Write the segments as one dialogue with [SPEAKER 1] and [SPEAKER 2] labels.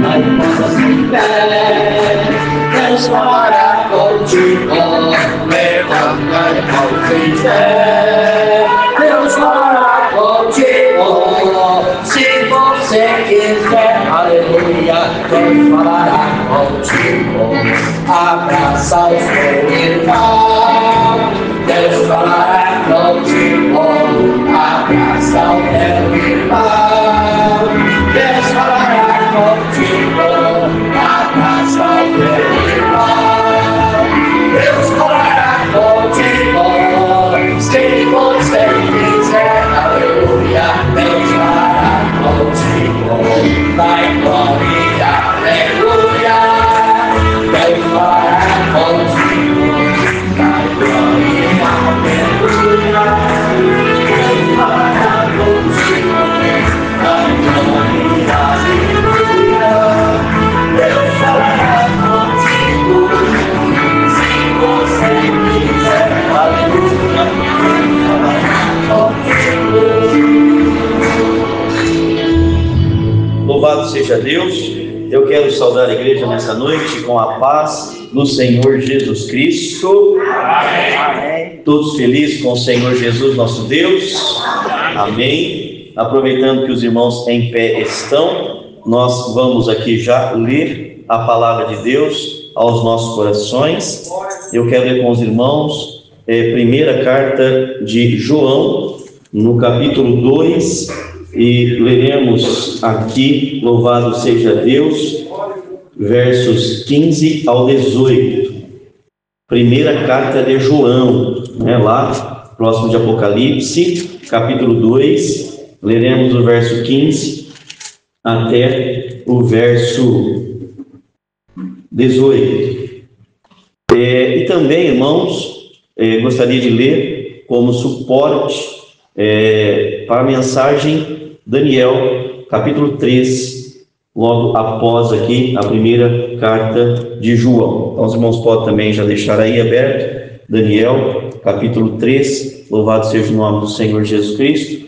[SPEAKER 1] Aí possa em pé, Deus falará contigo. Levanta e possa em pé, Deus falará contigo. Se você quiser, aleluia, Deus falará contigo. Abraça o seu irmão, Deus falará contigo. Abraça o teu irmão, Deus falará contigo. Abraça o teu irmão, Deus falará contigo. Se você quiser, aleluia, Deus falará contigo. Vai glória, aleluia, Deus falará contigo. Vai glória, aleluia, Deus falará contigo. Vai glória, aleluia, Deus falará contigo. Se você quiser, aleluia, Deus falará contigo.
[SPEAKER 2] Louvado seja Deus. Eu quero saudar a igreja nessa noite com a paz do Senhor Jesus Cristo. Amém. Todos felizes com o Senhor Jesus, nosso Deus. Amém. Aproveitando que os irmãos em pé estão, nós vamos aqui já ler a palavra de Deus aos nossos corações. Eu quero ler com os irmãos primeira carta de João, no capítulo 2, e leremos aqui, louvado seja Deus, versos 15 ao 18. Primeira carta de João, lá próximo de Apocalipse, capítulo 2, leremos o verso 15 até o verso 18. E também, irmãos, gostaria de ler como suporte para a mensagem Daniel, capítulo 3, logo após aqui a primeira carta de João. Então os irmãos podem também já deixar aí aberto, Daniel, capítulo 3, louvado seja o nome do Senhor Jesus Cristo.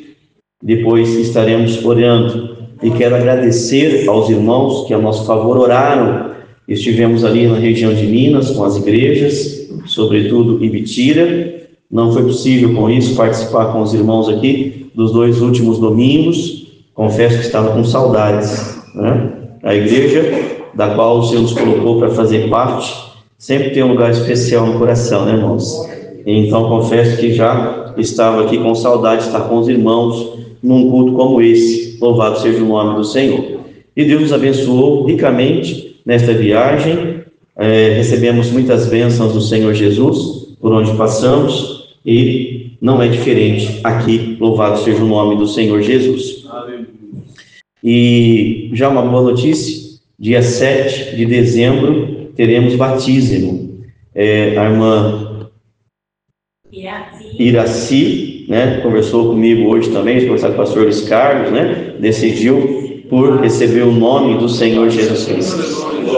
[SPEAKER 2] Depois estaremos orando, e quero agradecer aos irmãos que a nosso favor oraram. Estivemos ali na região de Minas com as igrejas, sobretudo Ibitira. Não foi possível com isso participar com os irmãos aqui dos 2 últimos domingos. Confesso que estava com saudades, né? A igreja da qual o Senhor nos colocou para fazer parte sempre tem um lugar especial no coração, né, irmãos? Então confesso que já estava aqui com saudade de estar com os irmãos num culto como esse. Louvado seja o nome do Senhor. E Deus nos abençoou ricamente nesta viagem. Recebemos muitas bênçãos do Senhor Jesus por onde passamos, e não é diferente aqui. Louvado seja o nome do Senhor Jesus. Amém. E já uma boa notícia: dia 7 de dezembro teremos batismo. A irmã Iraci, né, conversou comigo hoje também, conversar com o pastor Luiz Carlos, né, decidiu por receber o nome do Senhor Jesus Cristo.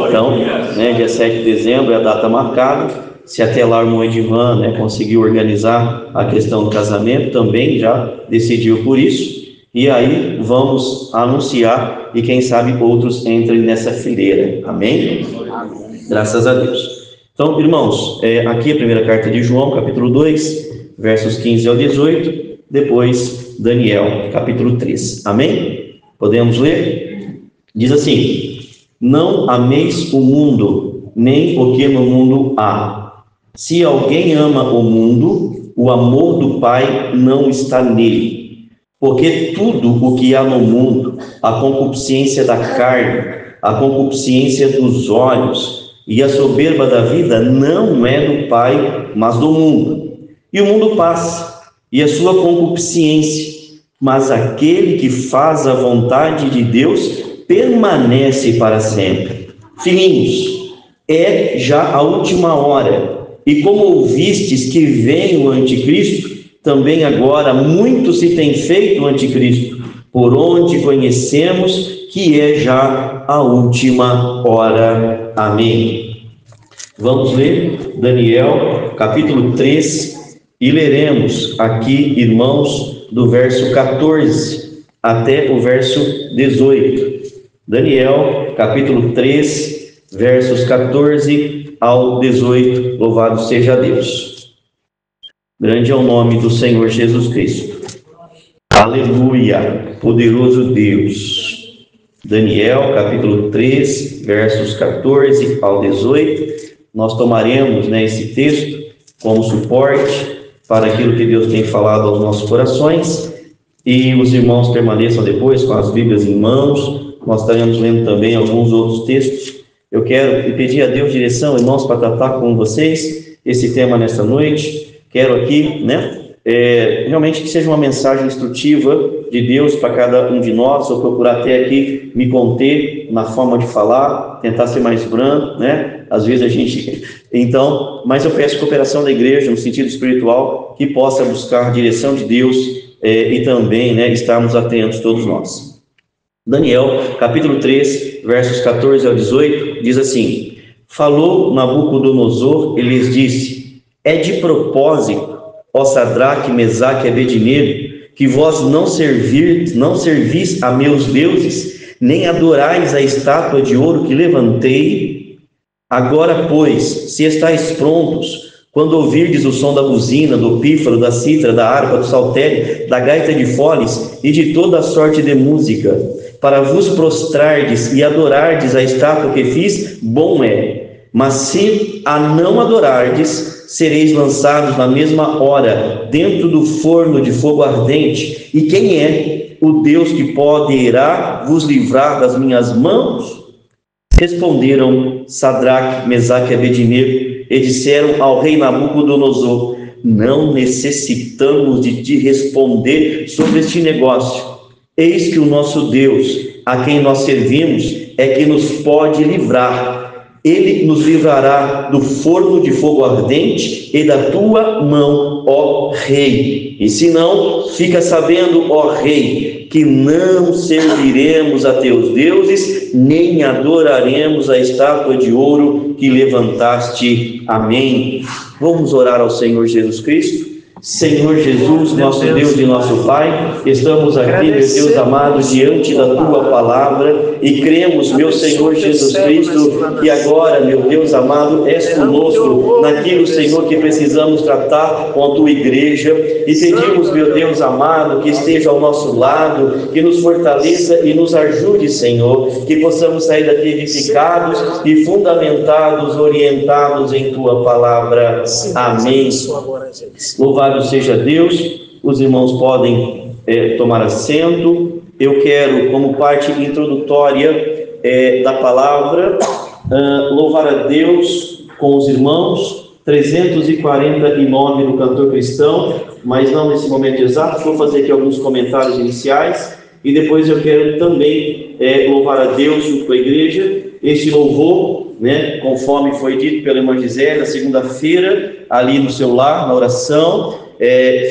[SPEAKER 2] Então, né, dia 7 de dezembro é a data marcada. Se até lá o irmão Edivan, né, conseguiu organizar a questão do casamento, também já decidiu por isso. E aí vamos anunciar, e quem sabe outros entrem nessa fileira. Amém? Amém. Graças a Deus. Então, irmãos, aqui a primeira carta de João, capítulo 2, versos 15 ao 18. Depois, Daniel, capítulo 3. Amém? Podemos ler? Diz assim: não ameis o mundo, nem o que no mundo há. Se alguém ama o mundo, o amor do Pai não está nele. Porque tudo o que há no mundo, a concupiscência da carne, a concupiscência dos olhos e a soberba da vida, não é do Pai, mas do mundo. E o mundo passa, e a sua concupiscência, mas aquele que faz a vontade de Deus permanece para sempre. Filhinhos, é já a última hora. E como ouvistes que vem o anticristo, também agora muito se tem feito o anticristo, por onde conhecemos que é já a última hora. Amém. Vamos ler Daniel, capítulo 3, e leremos aqui, irmãos, do verso 14 até o verso 18. Daniel, capítulo 3, versos 14 ao 18. Louvado seja Deus. Grande é o nome do Senhor Jesus Cristo. Aleluia, poderoso Deus. Daniel, capítulo 3, versos 14 ao 18. Nós tomaremos, esse texto como suporte para aquilo que Deus tem falado aos nossos corações, e os irmãos permaneçam depois com as Bíblias em mãos. Nós estaremos lendo também alguns outros textos. Eu quero pedir a Deus direção, irmãos, para tratar com vocês esse tema nesta noite. Quero aqui, realmente que seja uma mensagem instrutiva de Deus para cada um de nós. Vou procurar até aqui me conter na forma de falar, tentar ser mais brando, Às vezes a gente... mas eu peço cooperação da igreja no sentido espiritual, que possa buscar a direção de Deus e também, estarmos atentos todos nós. Daniel, capítulo 3, versos 14 ao 18, diz assim: Falou Nabucodonosor e lhes disse: É de propósito, ó Sadraque, Mesaque e Abednego, que vós não servis a meus deuses, nem adorais a estátua de ouro que levantei? Agora, pois, se estáis prontos, quando ouvirdes o som da buzina, do pífaro, da cítara, da harpa, do saltério, da gaita de foles e de toda a sorte de música, para vos prostrardes e adorardes a estátua que fiz, bom é. Mas se a não adorardes, sereis lançados na mesma hora dentro do forno de fogo ardente. E quem é o Deus que poderá vos livrar das minhas mãos? Responderam Sadraque, Mesaque e Abednego e disseram ao rei Nabucodonosor: Não necessitamos de te responder sobre este negócio. Eis que o nosso Deus, a quem nós servimos, é que nos pode livrar. Ele nos livrará do forno de fogo ardente e da tua mão, ó rei. E se não, fica sabendo, ó rei, que não serviremos a teus deuses, nem adoraremos a estátua de ouro que levantaste. Amém. Vamos orar ao Senhor Jesus Cristo. Senhor Jesus, nosso Deus e nosso Pai, estamos aqui, meu Deus amado, diante da Tua Palavra e cremos, meu Senhor Jesus Cristo, que agora, meu Deus amado, és conosco naquilo, Senhor, que precisamos tratar com a Tua Igreja, e pedimos, meu Deus amado, que esteja ao nosso lado, que nos fortaleça e nos ajude, Senhor, que possamos sair daqui edificados e fundamentados, orientados em Tua Palavra. Amém. Louvado seja Deus. Os irmãos podem tomar assento. Eu quero, como parte introdutória da palavra, louvar a Deus com os irmãos. 349 no Cantor Cristão, mas não nesse momento exato. Vou fazer aqui alguns comentários iniciais e depois eu quero também louvar a Deus junto com a igreja. Este louvor, conforme foi dito pela irmã Gisele, na segunda-feira, ali no seu lar, na oração,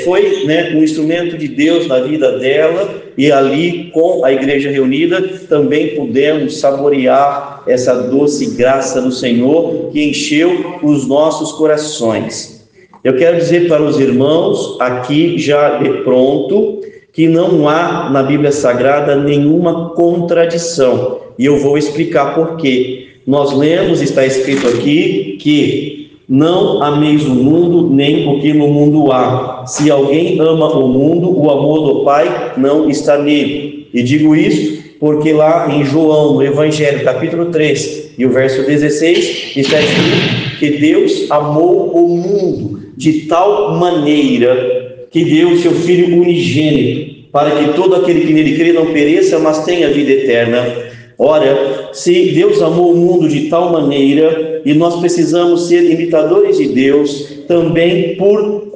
[SPEAKER 2] foi um instrumento de Deus na vida dela, e ali com a igreja reunida também pudemos saborear essa doce graça do Senhor que encheu os nossos corações. Eu quero dizer para os irmãos aqui já de pronto que não há na Bíblia Sagrada nenhuma contradição, e eu vou explicar por quê. Nós lemos, está escrito aqui, que não ameis o mundo, nem o que no mundo há. Se alguém ama o mundo, o amor do Pai não está nele. E digo isso porque lá em João, no Evangelho, capítulo 3, e o verso 16, está escrito que Deus amou o mundo de tal maneira que deu o seu Filho unigênito, para que todo aquele que nele crê não pereça, mas tenha vida eterna. Ora, se Deus amou o mundo de tal maneira, e nós precisamos ser imitadores de Deus, também por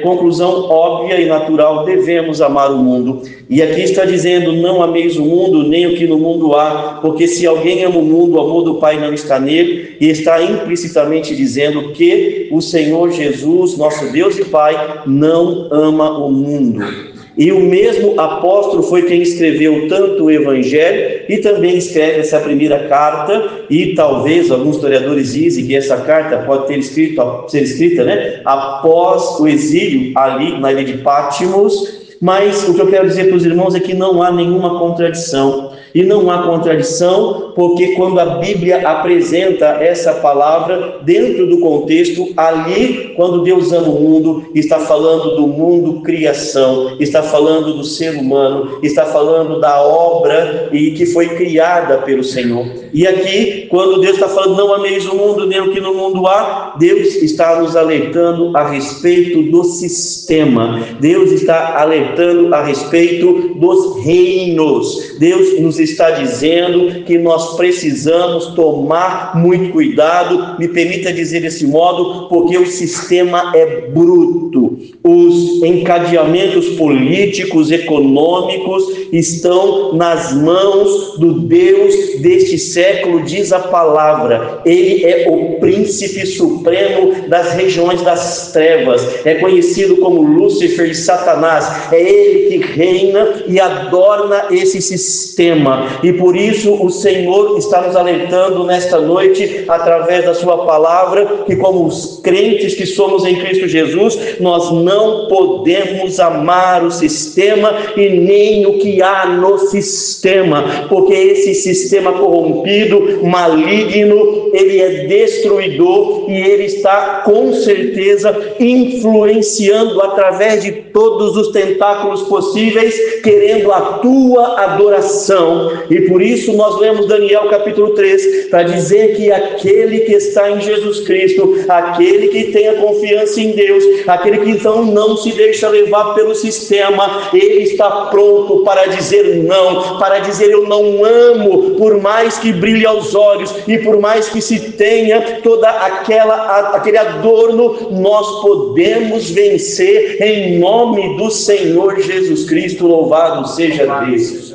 [SPEAKER 2] conclusão óbvia e natural, devemos amar o mundo. E aqui está dizendo: não ameis o mundo, nem o que no mundo há, porque se alguém ama o mundo, o amor do Pai não está nele, e está implicitamente dizendo que o Senhor Jesus, nosso Deus e Pai, não ama o mundo. E o mesmo apóstolo foi quem escreveu tanto o Evangelho e também escreve essa primeira carta, e talvez alguns historiadores dizem que essa carta pode ser escrita após o exílio ali na ilha de Patmos. Mas o que eu quero dizer para os irmãos é que não há nenhuma contradição. E não há contradição, porque quando a Bíblia apresenta essa palavra dentro do contexto, ali, quando Deus ama o mundo, está falando do mundo criação, está falando do ser humano, está falando da obra e que foi criada pelo Senhor. E aqui, quando Deus está falando, não ameis o mundo, nem o que no mundo há, Deus está nos alertando a respeito do sistema. Deus está alertando a respeito dos reinos. Deus nos está dizendo que nós precisamos tomar muito cuidado, me permita dizer desse modo, porque o sistema é bruto. Os encadeamentos políticos, econômicos estão nas mãos do Deus deste século, diz a palavra. Ele é o príncipe supremo das regiões das trevas, é conhecido como Lúcifer e Satanás. É ele que reina e adorna esse sistema, e por isso o Senhor está nos alertando nesta noite, através da sua palavra, que como os crentes que somos em Cristo Jesus, nós não podemos amar o sistema e nem o que há no sistema, porque esse sistema corrompido, maligno, ele é destruidor e ele está com certeza influenciando através de todos os tentáculos possíveis, querendo a tua adoração. E por isso nós lemos Daniel capítulo 3, para dizer que aquele que está em Jesus Cristo, aquele que tem a confiança em Deus, aquele que então não se deixa levar pelo sistema, ele está pronto para dizer não, para dizer eu não amo, por mais que brilhe aos olhos e por mais que se tenha toda aquele adorno, nós podemos vencer em nome do Senhor Jesus Cristo. Louvado seja Deus.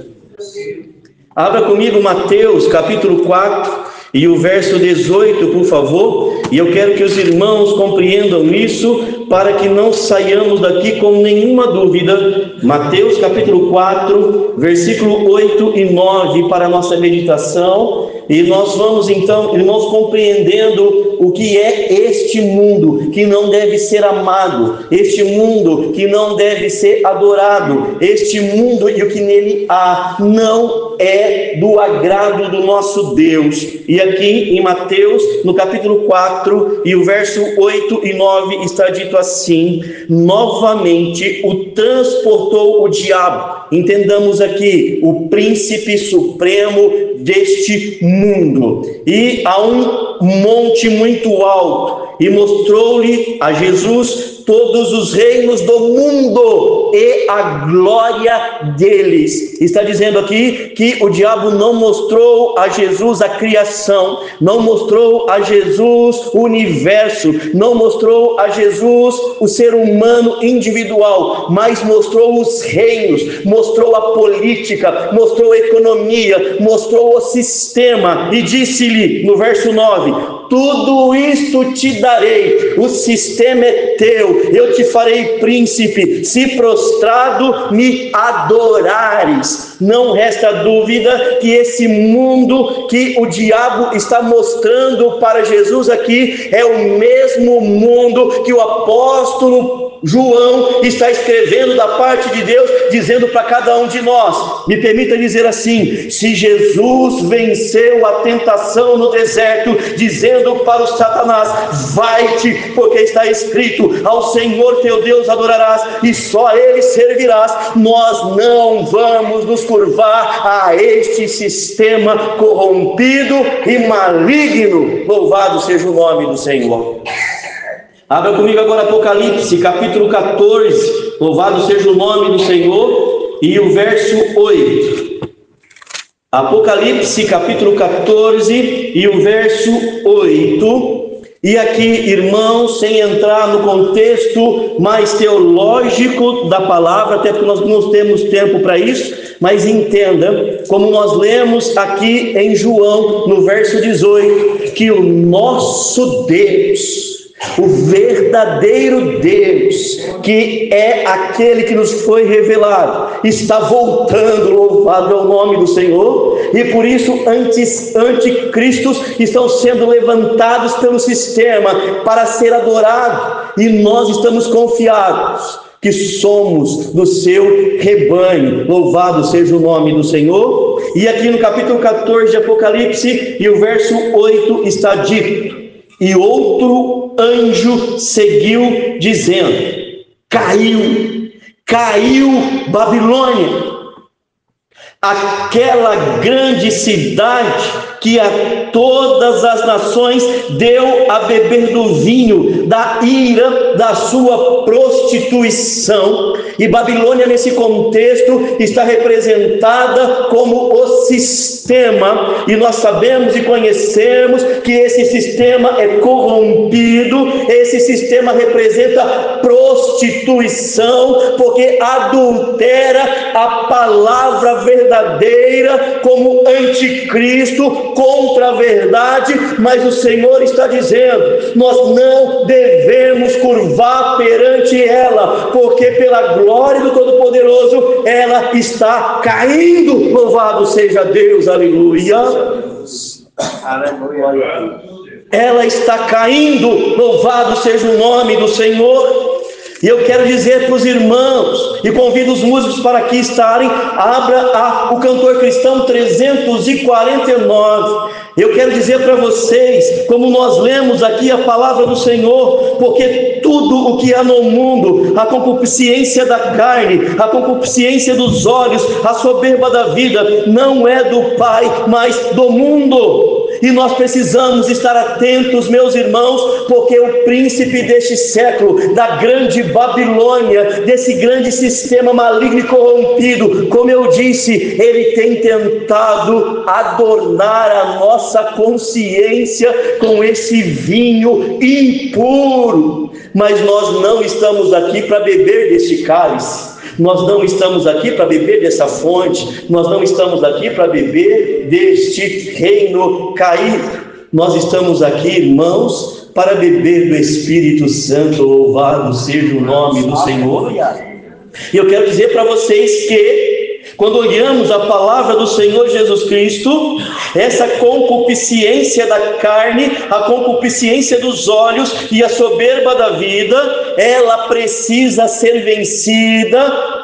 [SPEAKER 2] Abra comigo Mateus capítulo 4 e o verso 18, por favor, e eu quero que os irmãos compreendam isso, para que não saiamos daqui com nenhuma dúvida. Mateus capítulo 4, versículo 8 e 9, para a nossa meditação, e nós vamos então, irmãos, compreendendo o que é este mundo que não deve ser amado, este mundo que não deve ser adorado, este mundo e o que nele há não é do agrado do nosso Deus. E aqui em Mateus, no capítulo 4 e o verso 8 e 9, está dito assim: novamente o transportou o diabo. Entendamos aqui, o príncipe supremo deste mundo, e a um monte muito alto, e mostrou-lhe a Jesus todos os reinos do mundo e a glória deles. Está dizendo aqui que o diabo não mostrou a Jesus a criação, não mostrou a Jesus o universo, não mostrou a Jesus o ser humano individual, mas mostrou os reinos, mostrou a política, mostrou a economia, mostrou o sistema, e disse-lhe no verso 9: tudo isto te darei, o sistema é teu, eu te farei príncipe, se prostrado me adorares. Não resta dúvida que esse mundo que o diabo está mostrando para Jesus aqui é o mesmo mundo que o apóstolo João está escrevendo da parte de Deus, dizendo para cada um de nós. Me permita dizer assim: se Jesus venceu a tentação no deserto, dizendo para o Satanás: vai-te, porque está escrito, ao Senhor teu Deus adorarás e só a Ele servirás, nós não vamos nos curvar a este sistema corrompido e maligno. Louvado seja o nome do Senhor. Abra comigo agora Apocalipse, capítulo 14, louvado seja o nome do Senhor, e o verso 8. Apocalipse, capítulo 14, e o verso 8. E aqui, irmãos, sem entrar no contexto mais teológico da palavra, até porque nós não temos tempo para isso, mas entenda, como nós lemos aqui em João, no verso 18, que o nosso Deus, o verdadeiro Deus, que é aquele que nos foi revelado, está voltando. Louvado é o nome do Senhor. E por isso anticristos estão sendo levantados pelo sistema para ser adorados, e nós estamos confiados, que somos do seu rebanho. Louvado seja o nome do Senhor. E aqui no capítulo 14 de Apocalipse, e o verso 8 está dito: e outro anjo seguiu dizendo: caiu Babilônia, aquela grande cidade que a todas as nações deu a beber do vinho da ira da sua prostituição. E Babilônia, nesse contexto, está representada como o sistema, e nós sabemos e conhecemos que esse sistema é corrompido. Esse sistema representa prostituição, porque adultera a palavra verdadeira como anticristo, contra a verdade. Mas o Senhor está dizendo: nós não devemos curvar perante ela, porque pela glória do Todo-Poderoso ela está caindo. Louvado seja Deus, aleluia. Ela está caindo, louvado seja o nome do Senhor. E eu quero dizer para os irmãos, e convido os músicos para aqui estarem, abra o cantor cristão 349. Eu quero dizer para vocês, como nós lemos aqui a palavra do Senhor, porque tudo o que há no mundo, a concupiscência da carne, a concupiscência dos olhos, a soberba da vida, não é do Pai, mas do mundo. E nós precisamos estar atentos, meus irmãos, porque o príncipe deste século, da grande Babilônia, desse grande sistema maligno e corrompido, como eu disse, ele tem tentado adornar a nossa consciência com esse vinho impuro. Mas nós não estamos aqui para beber deste cálice. Nós não estamos aqui para beber dessa fonte. Nós não estamos aqui para beber deste reino caído. Nós estamos aqui, irmãos, para beber do Espírito Santo. Louvado seja o nome do Senhor. E eu quero dizer para vocês que, quando olhamos a palavra do Senhor Jesus Cristo, essa concupiscência da carne, a concupiscência dos olhos e a soberba da vida, ela precisa ser vencida,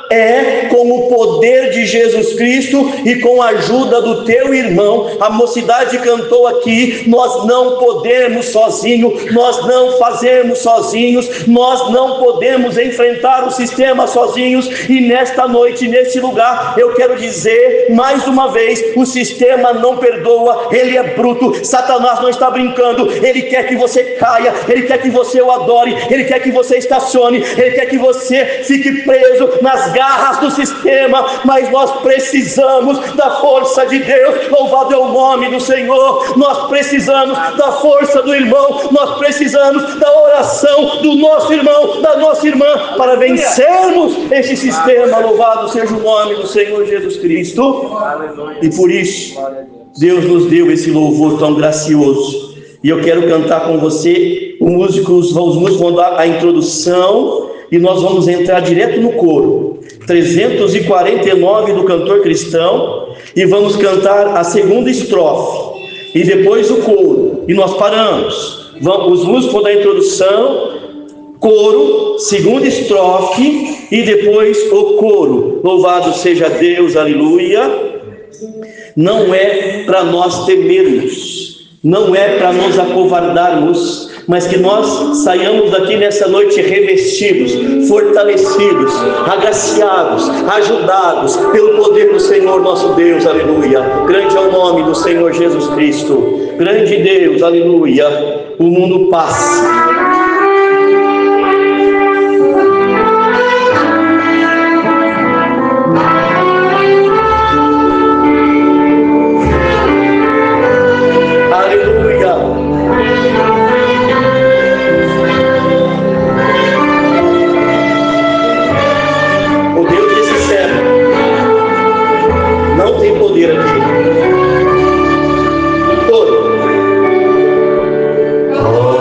[SPEAKER 2] com o poder de Jesus Cristo e com a ajuda do teu irmão. A mocidade cantou aqui: nós não podemos sozinhos, nós não fazemos sozinhos, nós não podemos enfrentar o sistema sozinhos. E nesta noite, neste lugar, eu quero dizer mais uma vez: o sistema não perdoa, ele é bruto. Satanás não está brincando, ele quer que você caia, ele quer que você o adore, ele quer que você estacione, ele quer que você fique preso nas garras do sistema. Mas nós precisamos da força de Deus. Louvado é o nome do Senhor. Nós precisamos da força do irmão, nós precisamos da oração do nosso irmão, da nossa irmã, para vencermos este sistema. Louvado seja o nome do Senhor Jesus Cristo. E por isso Deus nos deu esse louvor tão gracioso. E eu quero cantar com você. Os músicos vão dar a introdução e nós vamos entrar direto no coro 349 do cantor cristão, e vamos cantar a segunda estrofe e depois o coro, e nós paramos. Os músicos vão dar a introdução, coro, segunda estrofe e depois o coro. Louvado seja Deus, aleluia. Não é para nós temermos, não é para nos acovardarmos, mas que nós saiamos daqui nessa noite revestidos, fortalecidos, agraciados, ajudados pelo poder do Senhor nosso Deus, aleluia. Grande é o nome do Senhor Jesus Cristo. Grande Deus, aleluia. O mundo passa,
[SPEAKER 1] Oh,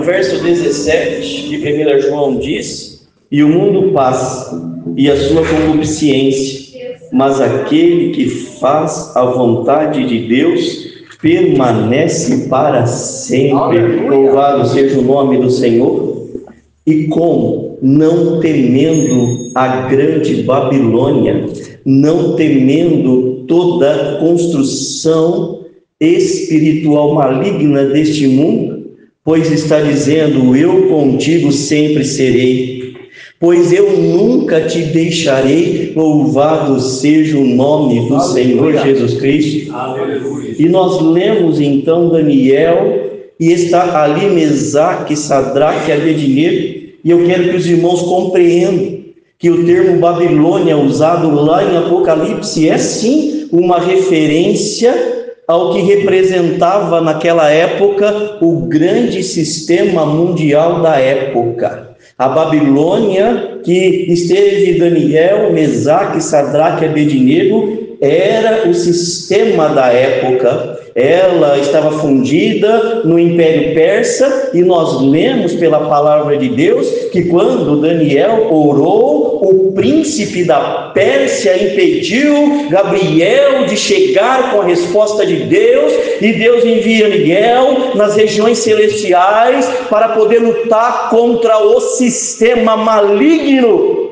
[SPEAKER 2] verso 17 de 1 João diz: e o mundo passa, e a sua concupiscência, mas aquele que faz a vontade de Deus permanece para sempre. Louvado seja o nome do Senhor. E como? Não temendo a grande Babilônia, não temendo toda a construção espiritual maligna deste mundo, pois está dizendo: eu contigo sempre serei, pois eu nunca te deixarei. Louvado seja o nome do Senhor Jesus Cristo. Aleluia. E nós lemos então Daniel, e está ali Mesaque, Sadraque e Abednego, e eu quero que os irmãos compreendam que o termo Babilônia usado lá em Apocalipse é sim uma referência ao que representava naquela época o grande sistema mundial da época. A Babilônia, que esteve Daniel, Mesaque, Sadraque e Abednego, era o sistema da época. Ela estava fundida no Império Persa, e nós lemos pela palavra de Deus que quando Daniel orou, o príncipe da Pérsia impediu Gabriel de chegar com a resposta de Deus, e Deus envia Miguel nas regiões celestiais para poder lutar contra o sistema maligno.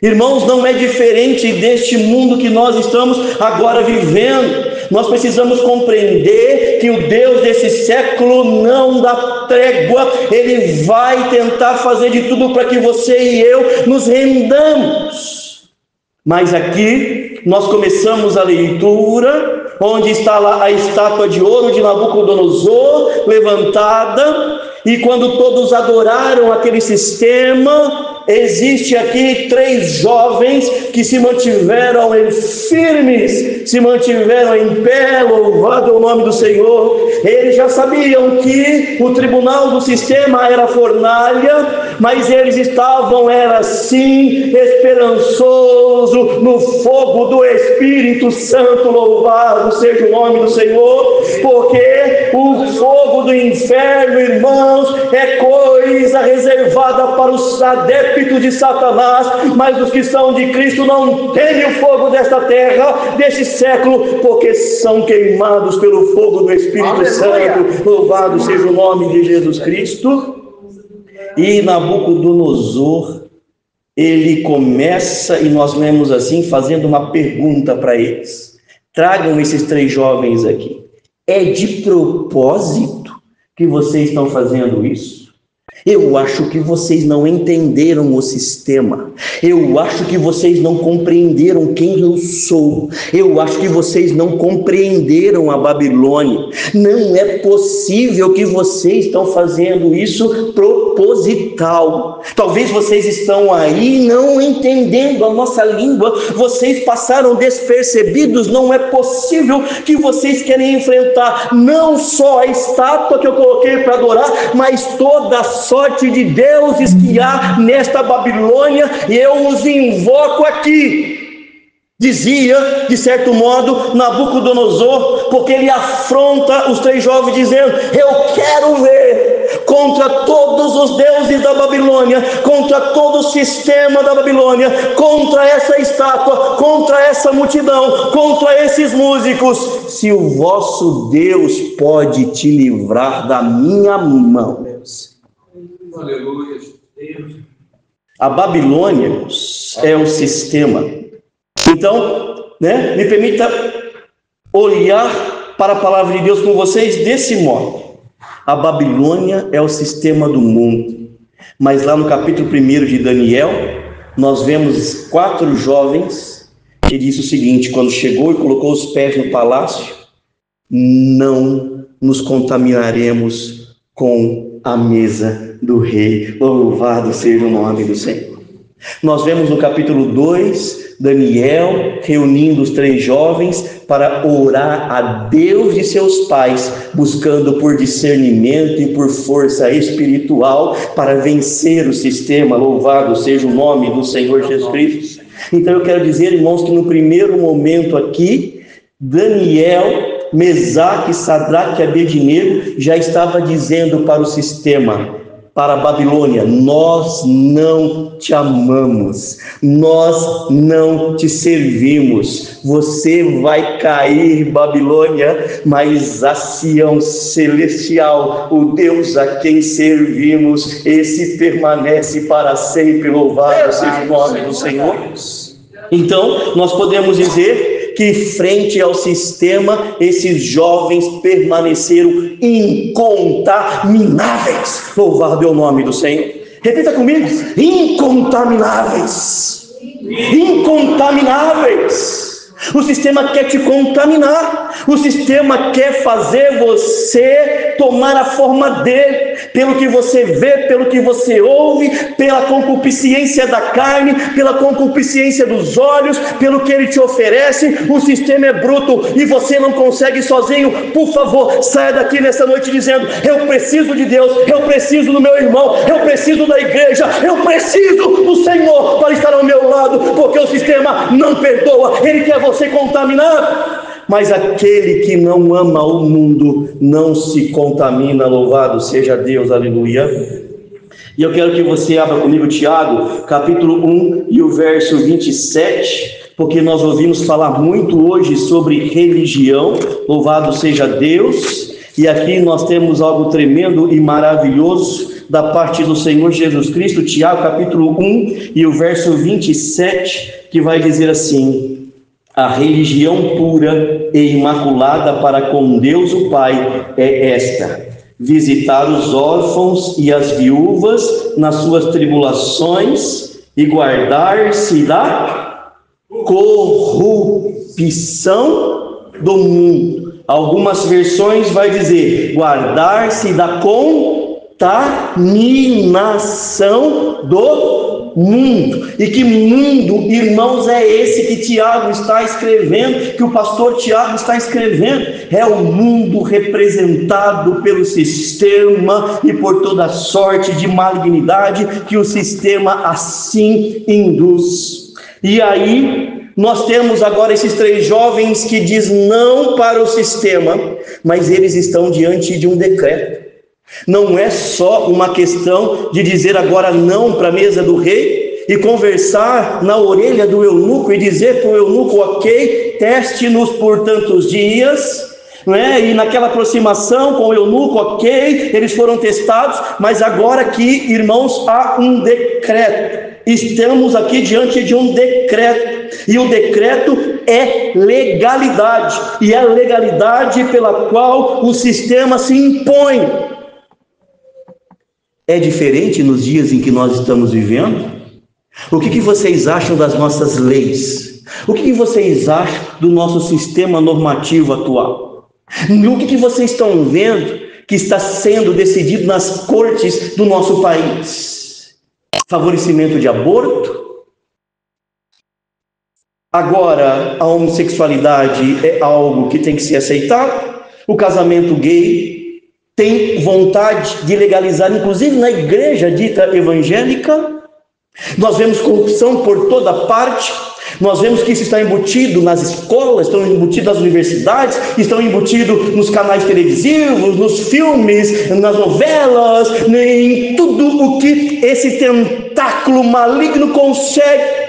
[SPEAKER 2] Irmãos, não é diferente deste mundo que nós estamos agora vivendo. Nós precisamos compreender que o Deus desse século não dá trégua. Ele vai tentar fazer de tudo para que você e eu nos rendamos. Mas aqui nós começamos a leitura, onde está lá a estátua de ouro de Nabucodonosor levantada, e quando todos adoraram aquele sistema, existe aqui 3 jovens que se mantiveram firmes, se mantiveram em pé. Louvado o nome do Senhor. Eles já sabiam que o tribunal do sistema era fornalha, mas eles estavam, assim, esperançoso no fogo do Espírito Santo. Louvado seja o nome do Senhor, porque o fogo do inferno, irmãos, é coisa reservada para os adeptos de Satanás, mas os que são de Cristo não temem o fogo desta terra, deste século, porque são queimados pelo fogo do Espírito Santo. Louvado seja o nome de Jesus Cristo. E Nabucodonosor, ele começa, e nós lemos assim, fazendo uma pergunta para eles: tragam esses 3 jovens aqui. É de propósito que vocês estão fazendo isso? Eu acho que vocês não entenderam o sistema. Eu acho que vocês não compreenderam quem eu sou. Eu acho que vocês não compreenderam a Babilônia. Não é possível que vocês estão fazendo isso proposital. Talvez vocês estão aí não entendendo a nossa língua. Vocês passaram despercebidos. Não é possível que vocês querem enfrentar não só a estátua que eu coloquei para adorar, mas toda a sorte de deuses que há nesta Babilônia, e eu os invoco aqui. Dizia, de certo modo, Nabucodonosor, porque ele afronta os 3 jovens dizendo: eu quero ver contra todos os deuses da Babilônia, contra todo o sistema da Babilônia, contra essa estátua, contra essa multidão, contra esses músicos, se o vosso Deus pode te livrar da minha mão. Aleluia. A Babilônia é o sistema. Então, me permita olhar para a palavra de Deus com vocês desse modo. A Babilônia é o sistema do mundo. Mas lá no capítulo 1 de Daniel, nós vemos 4 jovens que diz o seguinte: quando chegou e colocou os pés no palácio, não nos contaminaremos com a mesa do rei. Louvado seja o nome do Senhor. Nós vemos no capítulo 2, Daniel reunindo os 3 jovens para orar a Deus de seus pais, buscando por discernimento e por força espiritual para vencer o sistema. Louvado seja o nome do Senhor Jesus Cristo. Então eu quero dizer, irmãos, que no primeiro momento aqui, Daniel, Mesaque, Sadraque e Abednego já estava dizendo para o sistema: para a Babilônia: nós não te amamos, nós não te servimos, você vai cair, Babilônia, mas a Sião celestial, o Deus a quem servimos, esse permanece para sempre. Louvado seja o nome do Senhor. Então, nós podemos dizer que, frente ao sistema, esses jovens permaneceram incontamináveis. Louvado é o nome do Senhor. Repita comigo: incontamináveis. Incontamináveis. O sistema quer te contaminar. O sistema quer fazer você tomar a forma dele, pelo que você vê, pelo que você ouve, pela concupiscência da carne, pela concupiscência dos olhos, pelo que ele te oferece. O sistema é bruto e você não consegue sozinho. Por favor, saia daqui nessa noite dizendo: eu preciso de Deus, eu preciso do meu irmão, eu preciso da igreja, eu preciso do Senhor para estar ao meu lado, porque o sistema não perdoa, ele quer você contaminado. Mas aquele que não ama o mundo não se contamina. Louvado seja Deus, aleluia. E eu quero que você abra comigo Tiago, capítulo 1 e o verso 27, porque nós ouvimos falar muito hoje sobre religião. Louvado seja Deus. E aqui nós temos algo tremendo e maravilhoso da parte do Senhor Jesus Cristo. Tiago, capítulo 1 e o verso 27, que vai dizer assim: a religião pura e imaculada para com Deus o Pai é esta: visitar os órfãos e as viúvas nas suas tribulações e guardar-se da corrupção do mundo. Algumas versões vai dizer guardar-se da contaminação do mundo. E que mundo, irmãos, é esse que Tiago está escrevendo, que o pastor Tiago está escrevendo? É o mundo representado pelo sistema e por toda sorte de malignidade que o sistema assim induz. E aí nós temos agora esses três jovens que diz não para o sistema, mas eles estão diante de um decreto. Não é só uma questão de dizer agora não para a mesa do rei e conversar na orelha do eunuco e dizer para o eunuco: ok, teste-nos por tantos dias, né? E naquela aproximação com o eunuco, ok, eles foram testados, mas agora aqui, irmãos, há um decreto. Estamos aqui diante de um decreto, e o decreto é legalidade, e é a legalidade pela qual o sistema se impõe. É diferente nos dias em que nós estamos vivendo? O que vocês acham das nossas leis? O que vocês acham do nosso sistema normativo atual? O que vocês estão vendo que está sendo decidido nas cortes do nosso país? Favorecimento de aborto? Agora, a homossexualidade é algo que tem que ser aceitado? O casamento gay tem vontade de legalizar, inclusive na igreja dita evangélica. Nós vemos corrupção por toda parte. Nós vemos que isso está embutido nas escolas, estão embutido nas universidades, estão embutido nos canais televisivos, nos filmes, nas novelas, em tudo o que esse tentáculo maligno consegue.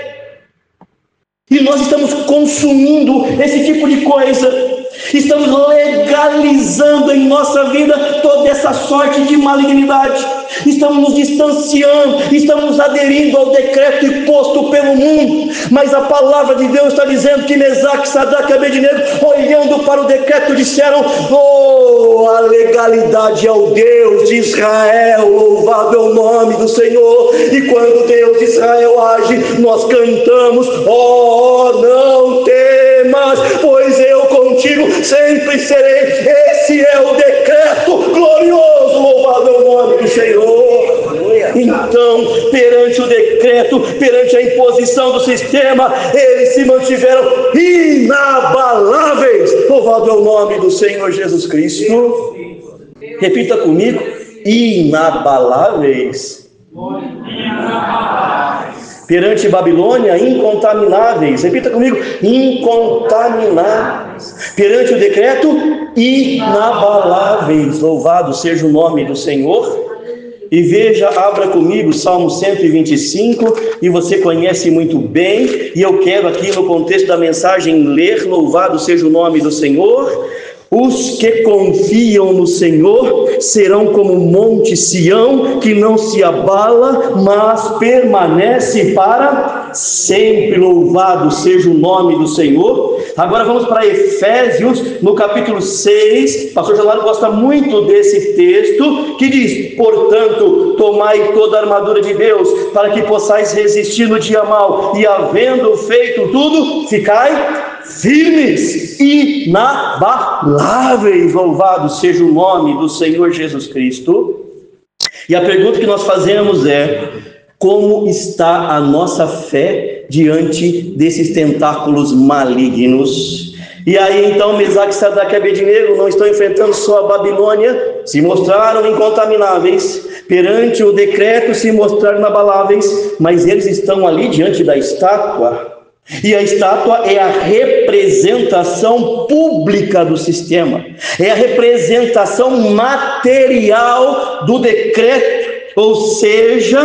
[SPEAKER 2] E nós estamos consumindo esse tipo de coisa. Estamos legalizando em nossa vida toda essa sorte de malignidade. Estamos nos distanciando, estamos aderindo ao decreto imposto pelo mundo. Mas a palavra de Deus está dizendo que Mesaque, Sadraque e Abednego, olhando para o decreto, disseram: oh, a legalidade é o Deus de Israel, louvado é o nome do Senhor. E quando Deus de Israel age, nós cantamos: oh, não temas, pois eu contigo sempre serei. Esse é o decreto glorioso, louvado é o nome do Senhor. Então, perante o decreto, perante a imposição do sistema, eles se mantiveram inabaláveis. Louvado é o nome do Senhor Jesus Cristo. Repita comigo: inabaláveis. Perante Babilônia, incontamináveis. Repita comigo: incontamináveis. Perante o decreto, inabaláveis. Louvado seja o nome do Senhor. e veja, abra comigo Salmo 125, e você conhece muito bem, e eu quero aqui no contexto da mensagem ler: louvado seja o nome do Senhor. Os que confiam no Senhor serão como o monte Sião, que não se abala, mas permanece para sempre. Louvado seja o nome do Senhor. Agora vamos para Efésios, no capítulo 6. O pastor Januário gosta muito desse texto, que diz: portanto, tomai toda a armadura de Deus, para que possais resistir no dia mau, e havendo feito tudo, ficai firmes e inabaláveis. Louvado seja o nome do Senhor Jesus Cristo. E a pergunta que nós fazemos é: como está a nossa fé diante desses tentáculos malignos? E aí então Mesaque, Sadraque e Abednego não estão enfrentando só a Babilônia, se mostraram incontamináveis, perante o decreto se mostraram inabaláveis, mas eles estão ali diante da estátua. E a estátua é a representação pública do sistema, é a representação material do decreto, ou seja,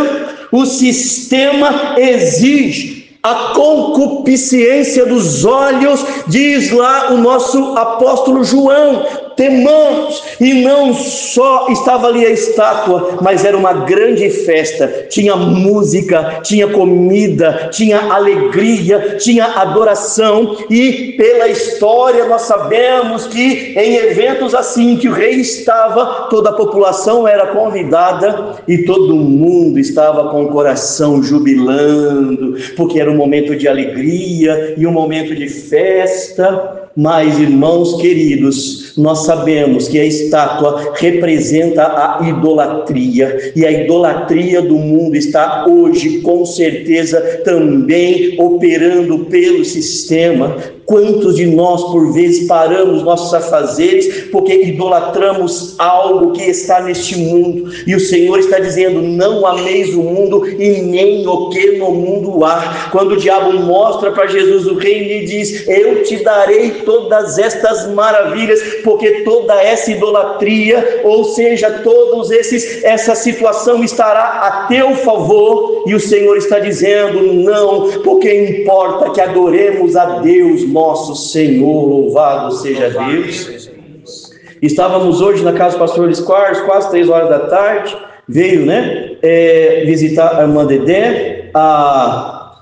[SPEAKER 2] o sistema exige a concupiscência dos olhos, diz lá o nosso apóstolo João: temamos. E não só estava ali a estátua, mas era uma grande festa, tinha música, tinha comida, tinha alegria, tinha adoração. E pela história nós sabemos que em eventos assim que o rei estava, toda a população era convidada e todo mundo estava com o coração jubilando, porque era um momento de alegria e um momento de festa. Mas, irmãos queridos, nós sabemos que a estátua representa a idolatria, e a idolatria do mundo está hoje, com certeza, também operando pelo sistema. Quantos de nós, por vezes, paramos nossos afazeres porque idolatramos algo que está neste mundo, e o Senhor está dizendo: não ameis o mundo e nem o que no mundo há. Quando o diabo mostra para Jesus o reino e diz: eu te darei todas estas maravilhas, porque toda essa idolatria, ou seja, essa situação estará a teu favor, e o Senhor está dizendo: não, porque importa que adoremos a Deus nosso Senhor. Louvado seja Deus. Estávamos hoje na casa do pastor Luiz Quarles, quase 3 horas da tarde, veio visitar a irmã Dedé, a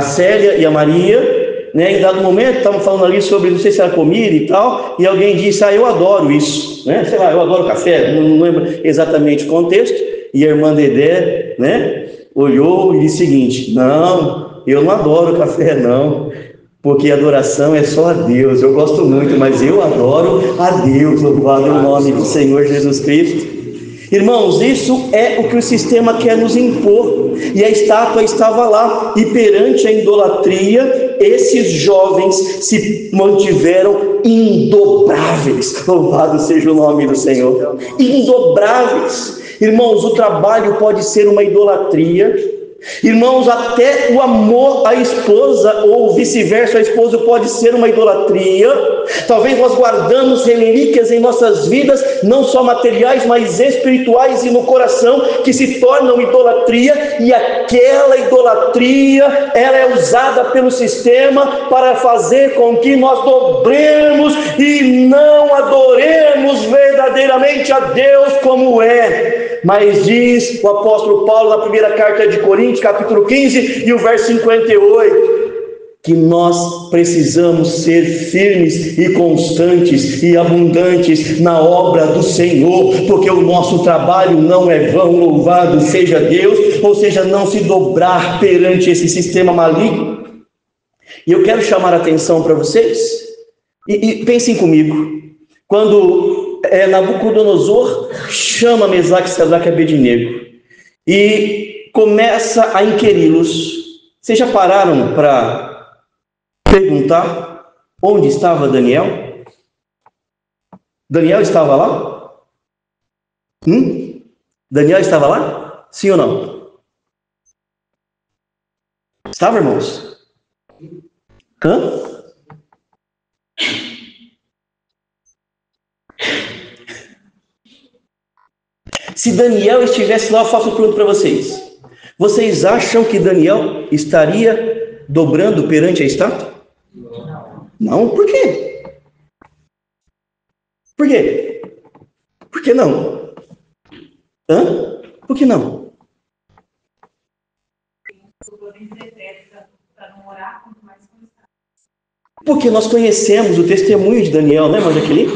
[SPEAKER 2] Célia e a Maria, em dado momento estavam falando ali sobre, não sei se era comida e tal, e alguém disse: eu adoro isso, sei lá, eu adoro café, não lembro exatamente o contexto, e a irmã Dedé, olhou e disse o seguinte: não, eu não adoro café não, porque adoração é só a Deus. Eu gosto muito, mas eu adoro a Deus. Louvado é o nome do Senhor Jesus Cristo. Irmãos, isso é o que o sistema quer nos impor, e a estátua estava lá, e perante a idolatria, esses jovens se mantiveram indobráveis. Louvado seja o nome do Senhor. Indobráveis. Irmãos, o trabalho pode ser uma idolatria. Irmãos, até o amor à esposa, ou vice-versa, a esposa pode ser uma idolatria. Talvez nós guardamos relíquias em nossas vidas, não só materiais, mas espirituais e no coração, que se tornam idolatria, e aquela idolatria, ela é usada pelo sistema para fazer com que nós dobremos e não adoremos verdadeiramente a Deus como é. Mas diz o apóstolo Paulo na primeira carta de Coríntios, capítulo 15 e o verso 58, que nós precisamos ser firmes e constantes e abundantes na obra do Senhor, porque o nosso trabalho não é vão. Louvado seja Deus. Ou seja, não se dobrar perante esse sistema maligno. E eu quero chamar a atenção para vocês, e pensem comigo, quando Nabucodonosor chama Mesaque, Sadraque e Abednego e começa a inquiri-los. Vocês já pararam para perguntar onde estava Daniel? Daniel estava lá? Daniel estava lá? Sim ou não? Estava, irmãos? Se Daniel estivesse lá, eu faço uma pergunta para vocês. Vocês acham que Daniel estaria dobrando perante a estátua? Não, por quê? Por quê? Por que não? Por que não? Porque nós conhecemos o testemunho de Daniel, né, irmã Jaqueline?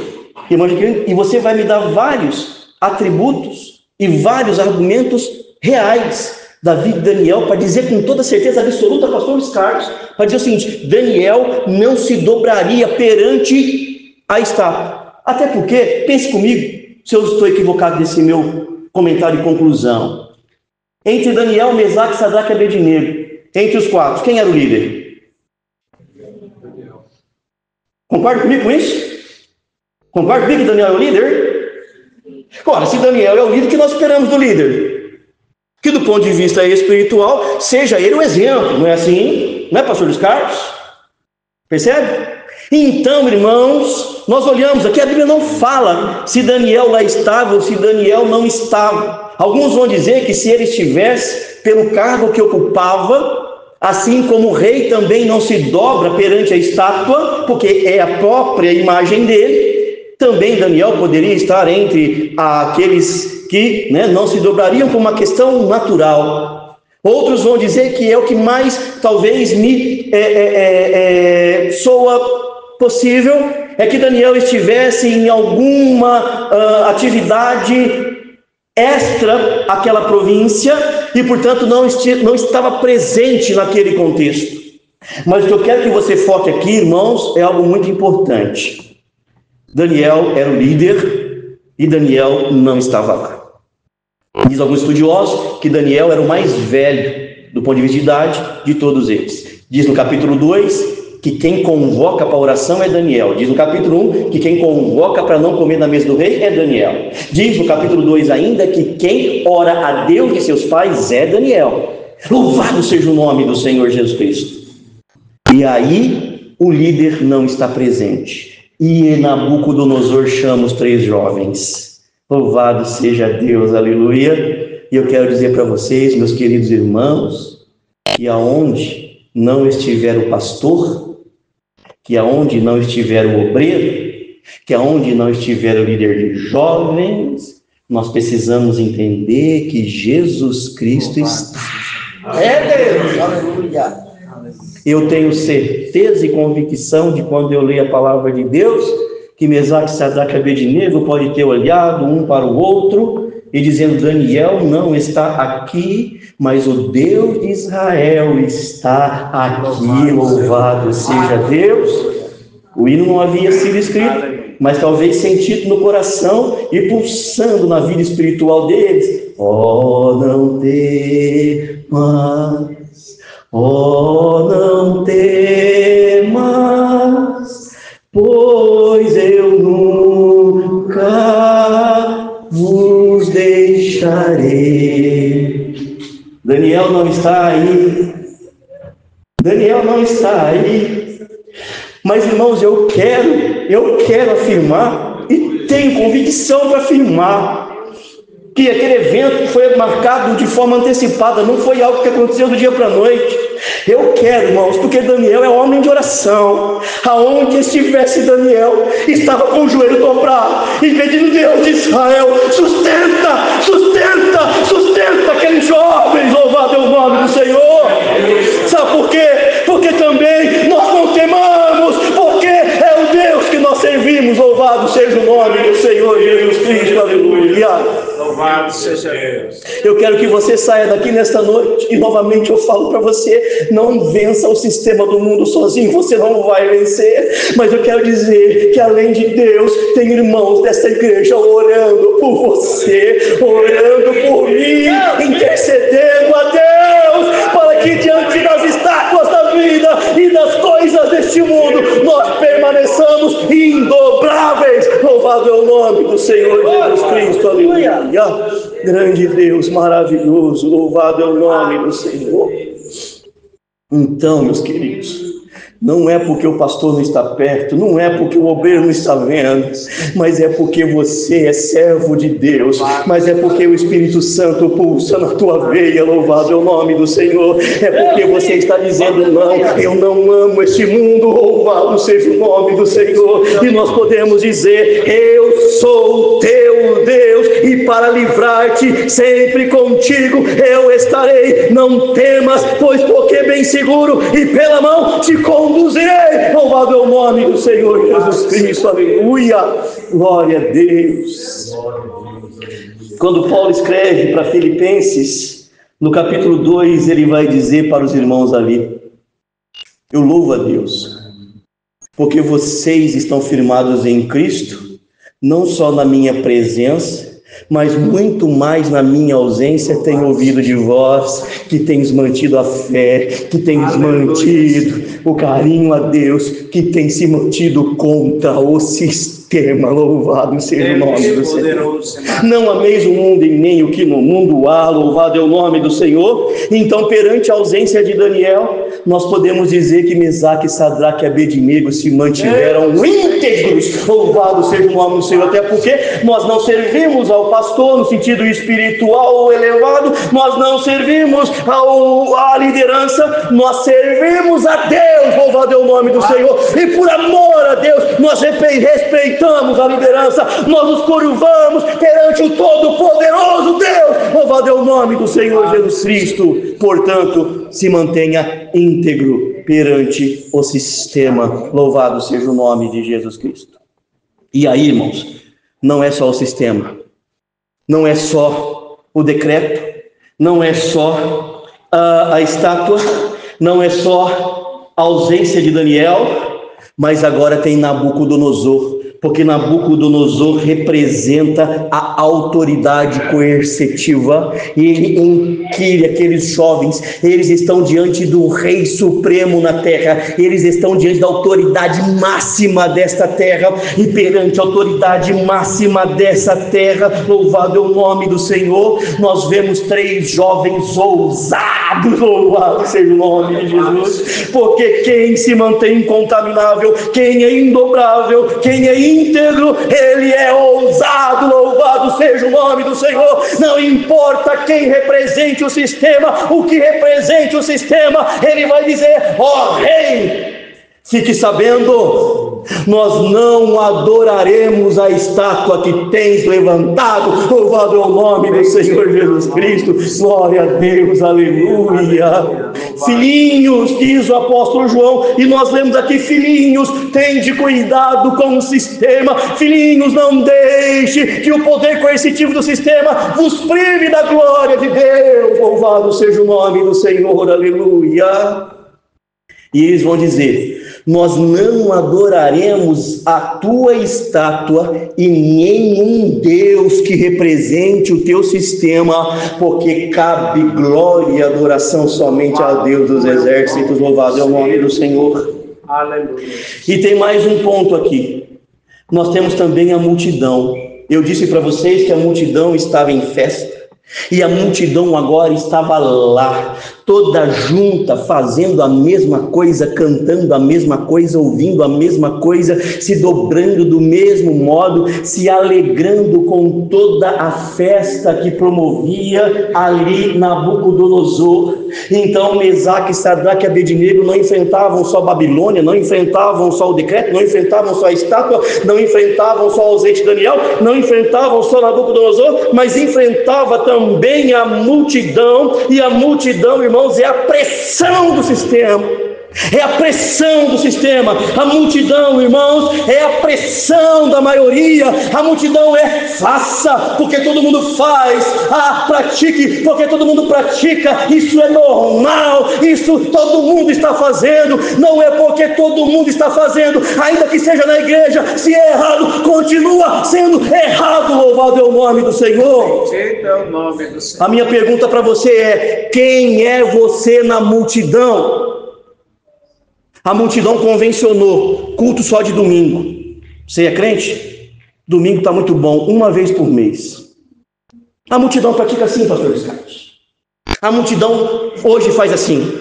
[SPEAKER 2] E você vai me dar vários atributos e vários argumentos reais da vida de Daniel para dizer com toda certeza absoluta, pastor Luiz Carlos, para dizer o seguinte: Daniel não se dobraria perante a estátua. Até porque, pense comigo, se eu estou equivocado nesse meu comentário de conclusão. Entre Daniel, Mesaque, Sadraque e Abednego, entre os quatro, quem era o líder? Concorda comigo com isso? Concorda comigo que Daniel é o líder? Ora, se Daniel é o líder, o que nós esperamos do líder? Que do ponto de vista espiritual, seja ele o exemplo, não é assim? Não é, pastor Luiz Carlos? Percebe? Então, irmãos, nós olhamos aqui, a Bíblia não fala se Daniel lá estava ou se Daniel não estava. Alguns vão dizer que se ele estivesse, pelo cargo que ocupava, assim como o rei também não se dobra perante a estátua, porque é a própria imagem dele, também Daniel poderia estar entre aqueles que não se dobrariam por uma questão natural. Outros vão dizer que é o que mais talvez me soa possível, é que Daniel estivesse em alguma atividade extra àquela província e, portanto, não estava presente naquele contexto. Mas o que eu quero que você foque aqui, irmãos, é algo muito importante. Daniel era o líder e Daniel não estava lá. Diz alguns estudiosos que Daniel era o mais velho, do ponto de vista de idade, de todos eles. Diz no capítulo 2 que quem convoca para a oração é Daniel. Diz no capítulo 1 que quem convoca para não comer na mesa do rei é Daniel. Diz no capítulo 2 ainda que quem ora a Deus de seus pais é Daniel. Louvado seja o nome do Senhor Jesus Cristo. E aí o líder não está presente. E Nabucodonosor chama os 3 jovens. Louvado seja Deus, aleluia. E eu quero dizer para vocês, meus queridos irmãos, que aonde não estiver o pastor, que aonde não estiver o obreiro, que aonde não estiver o líder de jovens, nós precisamos entender que Jesus Cristo está. É Deus, aleluia. Eu tenho certeza e convicção de quando eu leio a palavra de Deus, que Mesaque, Sadraque e Abednego pode ter olhado um para o outro e dizendo: Daniel não está aqui, mas o Deus de Israel está aqui, louvado seja Deus. O hino não havia sido escrito, mas talvez sentido no coração e pulsando na vida espiritual deles. Oh, não temas, oh, não temas, pois eu nunca vos deixarei. Daniel não está aí. Daniel não está aí. Mas, irmãos, eu quero afirmar, e tenho convicção para afirmar, que aquele evento foi marcado de forma antecipada, não foi algo que aconteceu do dia para a noite. Eu quero, irmãos, porque Daniel é homem de oração. Aonde estivesse Daniel, estava com o joelho dobrado e pedindo: Deus de Israel, sustenta, sustenta, sustenta aqueles jovens, louvado é o nome do Senhor. Sabe por quê? Porque também nós não temamos, porque é o Deus que nós servimos, louvado seja o nome do Senhor Jesus Cristo, aleluia.
[SPEAKER 3] Louvado seja Deus.
[SPEAKER 2] Eu quero que você saia daqui nesta noite, e novamente eu falo para você: não vença o sistema do mundo sozinho, você não vai vencer. Mas eu quero dizer que além de Deus, tem irmãos desta igreja orando por você, orando por mim, intercedendo a Deus, para que diante das estátuas da vida e das coisas deste mundo, nós permaneçamos indobráveis. Louvado é o nome do Senhor Jesus Cristo, aleluia. Grande Deus, maravilhoso, louvado é o nome do Senhor. Então, meus queridos, Não é porque o pastor não está perto, não é porque o obreiro não está vendo, mas é porque você é servo de Deus, mas é porque o Espírito Santo pulsa na tua veia, louvado é o nome do Senhor, é porque você está dizendo, não, eu não amo este mundo, louvado seja o nome do Senhor, e nós podemos dizer, eu sou teu Deus, e para livrar-te sempre contigo eu estarei, não temas, pois porque bem seguro e pela mão te conduzirei, louvado é o nome do Senhor Jesus Cristo, aleluia, glória a Deus. Quando Paulo escreve para Filipenses, no capítulo 2, ele vai dizer para os irmãos ali, eu louvo a Deus, porque vocês estão firmados em Cristo, não só na minha presença, mas muito mais na minha ausência. Tenho ouvido de vós que tens mantido a fé, que tens mantido o carinho a Deus, que tem se mantido contra o sistema, louvado seja o nome do Senhor. Não ameis o mundo e nem o que no mundo há, louvado é o nome do Senhor. Então, perante a ausência de Daniel, nós podemos dizer que Mesaque, Sadraque e Abednego se mantiveram íntegros, louvado seja o nome do Senhor, até porque nós não servimos ao pastor no sentido espiritual elevado, nós não servimos à liderança, nós servimos a Deus, louvado é o nome do Senhor, e por amor a Deus, nós respeitamos a liderança, nós nos curvamos perante o Todo-Poderoso Deus, louvado é o nome do Senhor Jesus Cristo. Portanto, se mantenha íntegro perante o sistema, louvado seja o nome de Jesus Cristo. E aí, irmãos, não é só o sistema, não é só o decreto, não é só a estátua, não é só a ausência de Daniel, mas agora tem Nabucodonosor, porque Nabucodonosor representa a autoridade coercitiva, e ele inquire aqueles jovens, eles estão diante do Rei Supremo na terra, eles estão diante da autoridade máxima desta terra, e perante a autoridade máxima dessa terra, louvado é o nome do Senhor, nós vemos 3 jovens ousados, louvado seja o nome de Jesus, porque quem se mantém incontaminável, quem é indobrável, quem é íntegro, ele é ousado, louvado seja o nome do Senhor. Não importa quem represente o sistema, o que represente o sistema, ele vai dizer, ó rei, fique sabendo, nós não adoraremos a estátua que tens levantado, louvado é o nome do Senhor Jesus Cristo, glória a Deus, aleluia. Filhinhos, diz o apóstolo João, e nós lemos aqui, filhinhos, tende cuidado com o sistema, filhinhos, não deixe que o poder coercitivo do sistema vos prive da glória de Deus, louvado seja o nome do Senhor, aleluia. E eles vão dizer, nós não adoraremos a tua estátua e nenhum Deus que represente o teu sistema, porque cabe glória e adoração somente a Deus dos exércitos, louvado é o nome do Senhor. Aleluia. E tem mais um ponto aqui, nós temos também a multidão. Eu disse para vocês que a multidão estava em festa, e a multidão agora estava lá, toda junta, fazendo a mesma coisa, cantando a mesma coisa, ouvindo a mesma coisa, se dobrando do mesmo modo, se alegrando com toda a festa que promovia ali Nabucodonosor. Então Mesaque, Sadraque e Abednego não enfrentavam só Babilônia, não enfrentavam só o decreto, não enfrentavam só a estátua, não enfrentavam só o ausente de Daniel, não enfrentavam só Nabucodonosor, mas enfrentava também a multidão, e a multidão, irmãos, é a pressão do sistema. É a pressão do sistema. A multidão, irmãos, é a pressão da maioria. A multidão é faça, porque todo mundo faz. Pratique, porque todo mundo pratica. Isso é normal, isso todo mundo está fazendo. Não é porque todo mundo está fazendo, ainda que seja na igreja, se é errado, continua sendo errado, louvado é o nome do Senhor. A minha pergunta para você é, quem é você na multidão? A multidão convencionou, culto só de domingo. Você é crente? Domingo está muito bom, uma vez por mês. A multidão pratica assim, pastor Carlos. A multidão hoje faz assim.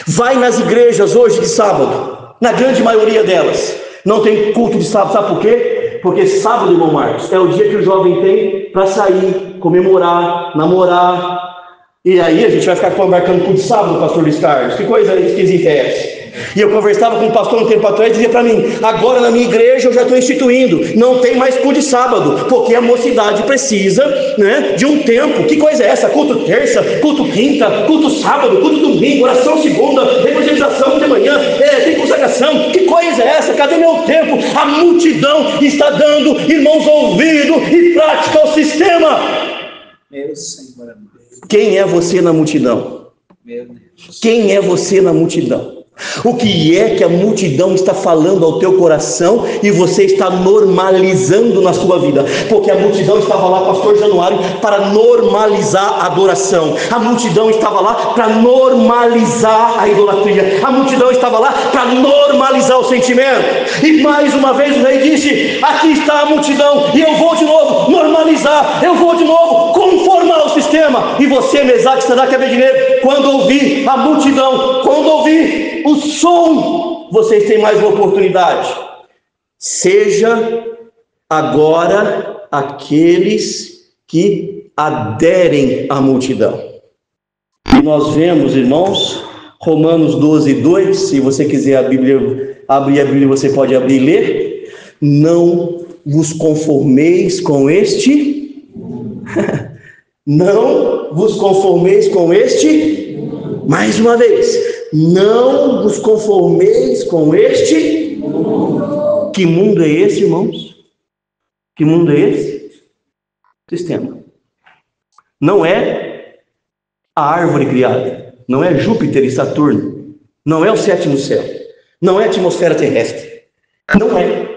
[SPEAKER 2] Vai nas igrejas hoje de sábado. Na grande maioria delas. Não tem culto de sábado, sabe por quê? Porque sábado, irmão Marcos, é o dia que o jovem tem para sair, comemorar, namorar. E aí a gente vai ficar marcando culto de sábado, pastor Luiz Carlos. Que coisa esquisita é essa? E eu conversava com um pastor um tempo atrás e dizia para mim: agora na minha igreja eu já estou instituindo, não tem mais culto de sábado, porque a mocidade precisa, né, de um tempo. Que coisa é essa? Culto terça, culto quinta, culto sábado, culto domingo, oração segunda, evangelização de manhã, tem consagração. Que coisa é essa? Cadê meu tempo? A multidão está dando, irmãos, ouvido e prática ao sistema.
[SPEAKER 1] Meu Senhor.
[SPEAKER 2] Quem é você na multidão?
[SPEAKER 1] Meu Deus.
[SPEAKER 2] Quem é você na multidão? O que é que a multidão está falando ao teu coração e você está normalizando na sua vida? Porque a multidão estava lá, pastor Januário, para normalizar a adoração. A multidão estava lá para normalizar a idolatria. A multidão estava lá para normalizar o sentimento. E mais uma vez o rei disse: aqui está a multidão e eu vou de novo normalizar, eu vou de novo conformar o sistema. E você, Mesaque, Sadraque e Abednego, quando ouvir a multidão, quando ouvir o som, vocês têm mais uma oportunidade. Seja agora aqueles que aderem à multidão. E nós vemos, irmãos, Romanos 12:2, se você quiser abrir a Bíblia, você pode abrir e ler. Não vos conformeis com este não vos conformeis com este, mais uma vez, não vos conformeis com este. Que mundo é esse, irmãos? Que mundo é esse? Sistema. Não é a árvore criada, não é Júpiter e Saturno, não é o sétimo céu, não é a atmosfera terrestre, não é.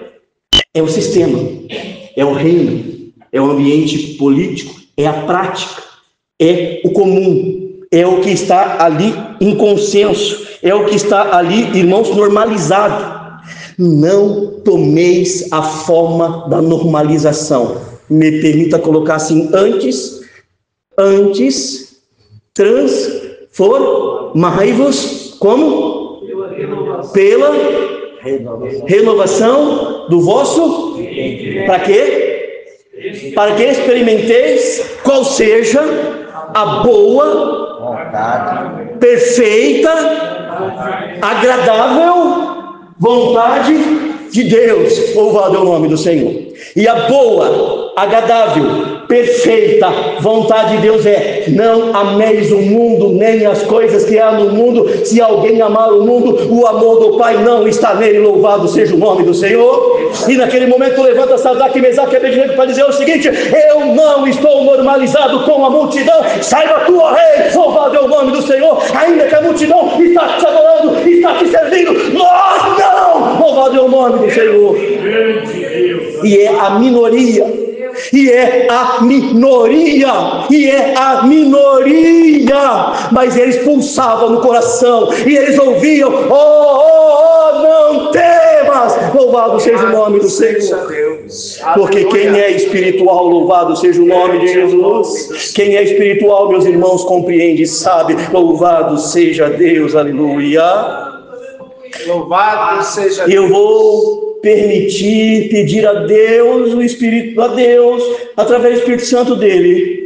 [SPEAKER 2] É o sistema, é o reino, é o ambiente político, é a prática, é o comum. É o que está ali em consenso, é o que está ali, irmãos, normalizado. Não tomeis a forma da normalização. Me permita colocar assim: antes transformai-vos como? Pela renovação do vosso. Para quê? Para que experimenteis qual seja a boa, perfeita, agradável vontade de Deus. Louvado é o nome do Senhor. E a boa, agradável, perfeita vontade de Deus é: não ameis o mundo, nem as coisas que há no mundo. Se alguém amar o mundo, o amor do Pai não está nele. Louvado seja o nome do Senhor. E naquele momento levanta Sadraque, Mesaque e Abednego para dizer o seguinte: eu não estou normalizado com a multidão. Saiba tu, ó rei, louvado é o nome do Senhor. Ainda que a multidão está te adorando, está te servindo, nós não. Louvado é o nome do Senhor. E é a minoria, mas eles pulsavam no coração, e eles ouviam: não temas, louvado seja o nome do Senhor. Porque quem é espiritual, louvado seja o nome de Jesus. Quem é espiritual, meus irmãos, compreende e sabe. Louvado seja Deus, aleluia.
[SPEAKER 1] Louvado seja Deus.
[SPEAKER 2] Eu vou pedir a Deus, o Espírito, a Deus, através do Espírito Santo dele,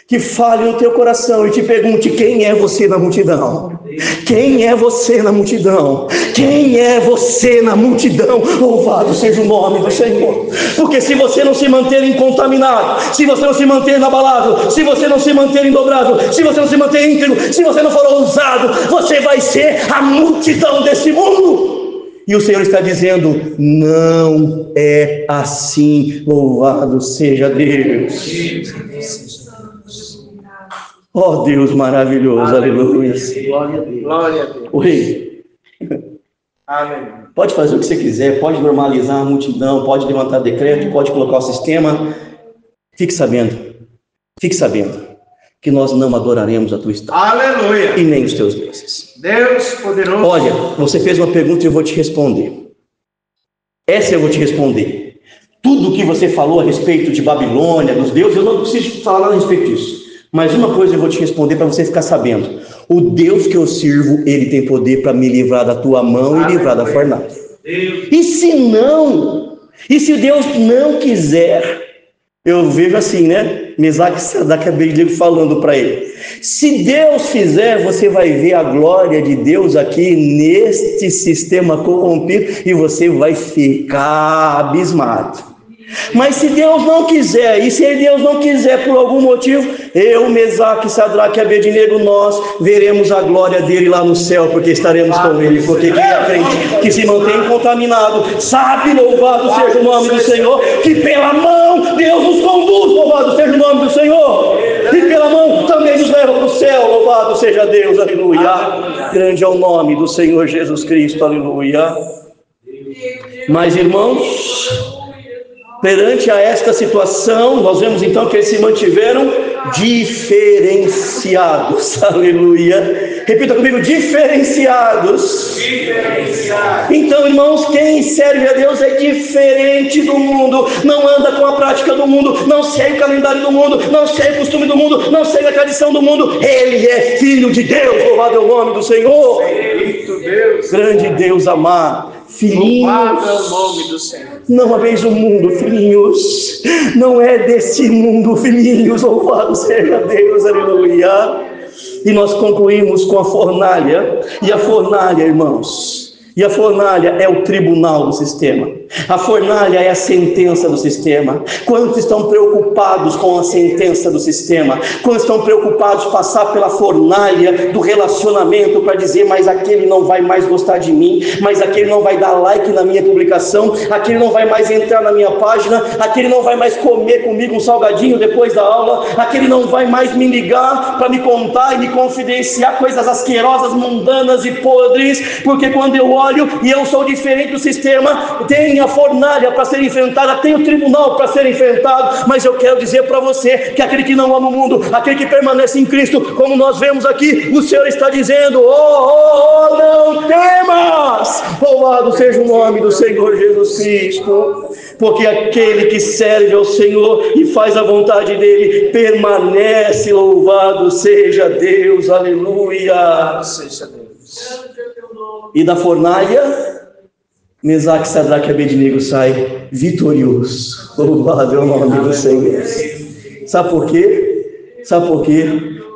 [SPEAKER 2] que fale no teu coração e te pergunte: quem é você na multidão? Quem é você na multidão? Quem é você na multidão? Louvado seja o nome do Senhor. Porque se você não se manter incontaminado, se você não se manter inabalável, se você não se manter indobrável, se você não se manter íntegro, se você não for ousado, você vai ser a multidão desse mundo. E o Senhor está dizendo: não é assim. Louvado seja Deus. Oh Deus maravilhoso, aleluia.
[SPEAKER 1] Glória a Deus.
[SPEAKER 2] O rei,
[SPEAKER 1] Amém.
[SPEAKER 2] pode fazer o que você quiser, pode normalizar a multidão, pode levantar decreto, pode colocar o sistema. Fique sabendo que nós não adoraremos a tua estátua.
[SPEAKER 1] Aleluia.
[SPEAKER 2] E nem os teus deuses.
[SPEAKER 1] Deus poderoso.
[SPEAKER 2] Olha, você fez uma pergunta e eu vou te responder. Essa eu vou te responder. Tudo o que você falou a respeito de Babilônia, dos deuses, eu não preciso falar a respeito disso. Mas uma coisa eu vou te responder para você ficar sabendo. O Deus que eu sirvo, Ele tem poder para me livrar da tua mão e livrar da fornalha. E se não, e se Deus não quiser, eu vejo assim, né? Mesaque e Sadraque e Abednego falando para ele: se Deus fizer, você vai ver a glória de Deus aqui neste sistema corrompido e você vai ficar abismado. Mas se Deus não quiser, e se Deus não quiser por algum motivo, eu, Mesaque, Sadraque e Abednego, nós veremos a glória dele lá no céu, porque estaremos com ele. Porque quem é crente que se mantém contaminado, sabe, louvado seja o nome do Senhor, que pela mão Deus nos conduz, louvado seja o nome do Senhor, e pela mão também nos leva para o céu, louvado seja Deus, aleluia. Grande é o nome do Senhor Jesus Cristo, aleluia. Mas, irmãos, perante a esta situação, nós vemos então que eles se mantiveram diferenciados, aleluia. Repita comigo: diferenciados. Então, irmãos, quem serve a Deus é diferente do mundo, não anda com a prática do mundo, não segue o calendário do mundo, não segue o costume do mundo, não segue a tradição do mundo. Ele é filho de Deus, louvado é o nome do Senhor. Grande Deus amado. Filhinhos,
[SPEAKER 1] louvado é o nome do Senhor.
[SPEAKER 2] Não ameis o mundo, filhinhos, não é desse mundo, filhinhos, louvado seja Deus, aleluia. E nós concluímos com a fornalha, e a fornalha, irmãos, e a fornalha é o tribunal do sistema, a fornalha é a sentença do sistema. Quantos estão preocupados com a sentença do sistema? Quantos estão preocupados em passar pela fornalha do relacionamento para dizer: mas aquele não vai mais gostar de mim, mas aquele não vai dar like na minha publicação, aquele não vai mais entrar na minha página, aquele não vai mais comer comigo um salgadinho depois da aula, aquele não vai mais me ligar para me contar e me confidenciar coisas asquerosas, mundanas e podres, porque quando eu olho e eu sou diferente do sistema, tem a fornalha para ser enfrentada, tem o tribunal para ser enfrentado. Mas eu quero dizer para você que aquele que não ama o mundo, aquele que permanece em Cristo, como nós vemos aqui, o Senhor está dizendo: não temas, louvado seja o nome do Senhor Jesus Cristo, porque aquele que serve ao Senhor e faz a vontade dele permanece, louvado seja Deus, aleluia.
[SPEAKER 1] Seja Deus.
[SPEAKER 2] E da fornalha, Mesaque, Sadraque e Abednego sai vitorioso. Louvado é o nome do Senhor. Sabe por quê? Sabe por quê?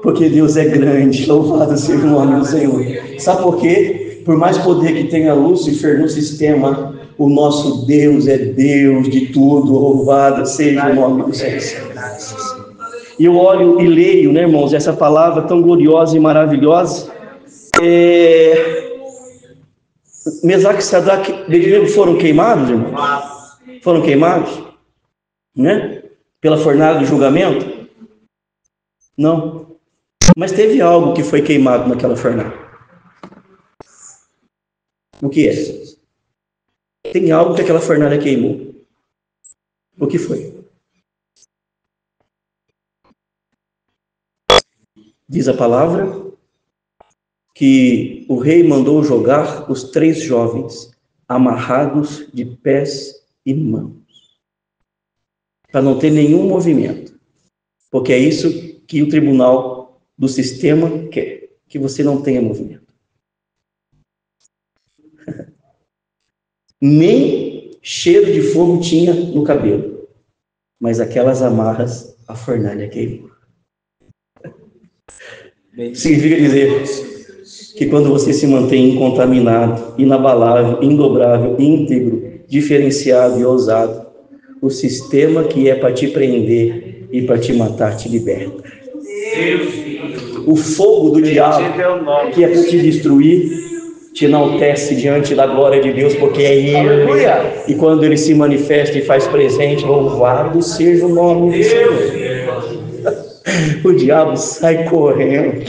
[SPEAKER 2] Porque Deus é grande. Louvado seja o nome do Senhor. Sabe por quê? Por mais poder que tenha Lúcifer no sistema, o nosso Deus é Deus de tudo. Louvado seja o nome do Senhor. E eu olho e leio, né, irmãos, essa palavra tão gloriosa e maravilhosa. Mesaque, Sadraque e Abednego foram queimados, irmão? Foram queimados, né? Pela fornalha do julgamento? Não. Mas teve algo que foi queimado naquela fornalha. O que é? Tem algo que aquela fornalha queimou. O que foi? Diz a palavra que o rei mandou jogar os 3 jovens amarrados de pés e mãos, para não ter nenhum movimento, porque é isso que o tribunal do sistema quer, que você não tenha movimento. Nem cheiro de fogo tinha no cabelo, mas aquelas amarras a fornalha queimou. Significa dizer que quando você se mantém incontaminado, inabalável, indobrável, íntegro, diferenciado e ousado, o sistema que é para te prender e para te matar te liberta. O fogo do diabo, que é para te destruir, te enaltece diante da glória de Deus, porque é Ele. E quando Ele se manifesta e faz presente, louvado seja o nome do Senhor. O diabo sai correndo,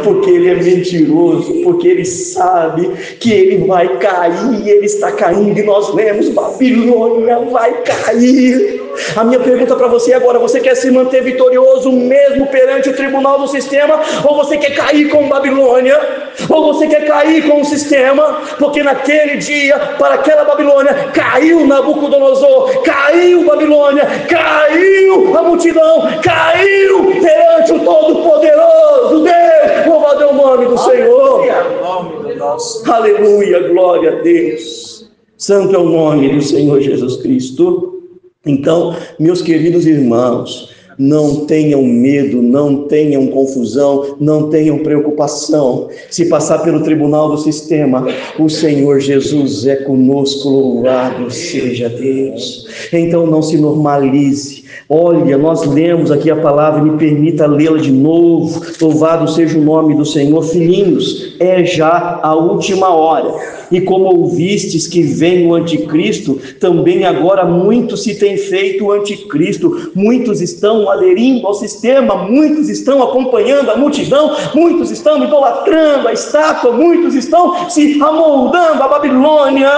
[SPEAKER 2] porque ele é mentiroso, porque ele sabe que ele vai cair, ele está caindo, e nós lemos: Babilônia vai cair. A minha pergunta para você agora: você quer se manter vitorioso mesmo perante o tribunal do sistema, ou você quer cair com Babilônia, ou você quer cair com o sistema? Porque naquele dia, para aquela Babilônia, caiu Nabucodonosor, caiu Babilônia, caiu a multidão, caiu perante o
[SPEAKER 1] nós.
[SPEAKER 2] Aleluia, glória a Deus. Santo é o nome do Senhor Jesus Cristo. Então, meus queridos irmãos, não tenham medo, não tenham confusão, não tenham preocupação. Se passar pelo tribunal do sistema, o Senhor Jesus é conosco, louvado seja Deus. Então não se normalize. Olha, nós lemos aqui a palavra, me permita lê-la de novo. Louvado seja o nome do Senhor. Filhinhos, é já a última hora. E como ouvistes que vem o anticristo, também agora muito se tem feito o anticristo. Muitos estão aderindo ao sistema, muitos estão acompanhando a multidão, muitos estão idolatrando a estátua, muitos estão se amoldando à Babilônia.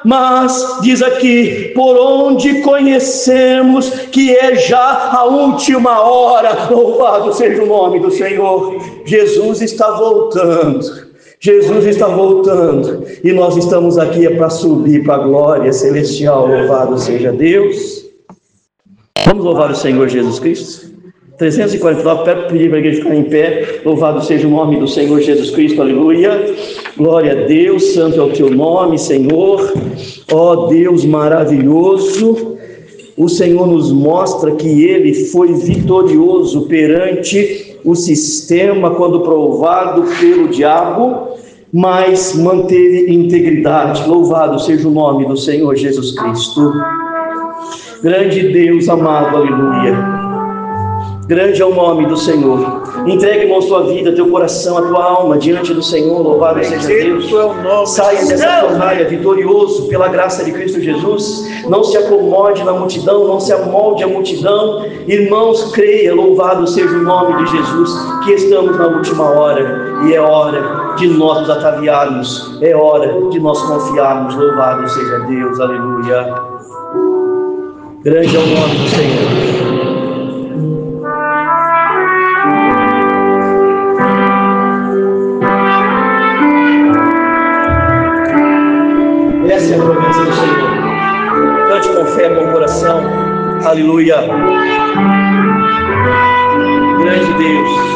[SPEAKER 2] Mas diz aqui, por onde conhecemos que é já a última hora, louvado seja o nome do Senhor. Jesus está voltando. Jesus está voltando e nós estamos aqui para subir para a glória celestial, louvado seja Deus. Vamos louvar o Senhor Jesus Cristo? 349, pedir para a igreja ficar em pé. Louvado seja o nome do Senhor Jesus Cristo, aleluia. Glória a Deus, santo é o teu nome, Senhor. Ó Deus maravilhoso, o Senhor nos mostra que Ele foi vitorioso perante o sistema quando provado pelo diabo, mas manteve integridade. Louvado seja o nome do Senhor Jesus Cristo. Grande Deus amado, aleluia. Grande é o nome do Senhor. Entregue, irmão, sua vida, teu coração, a tua alma diante do Senhor. Louvado seja Deus. Saia dessa fornalha vitorioso pela graça de Cristo Jesus. Não se acomode na multidão, não se amolde à multidão. Irmãos, creia, louvado seja o nome de Jesus, que estamos na última hora e é hora de nós nos ataviarmos, é hora de nós confiarmos. Louvado seja Deus, aleluia. Grande é o nome do Senhor. Essa é a promessa do Senhor. Cante com fé, bom coração. Aleluia. Grande Deus.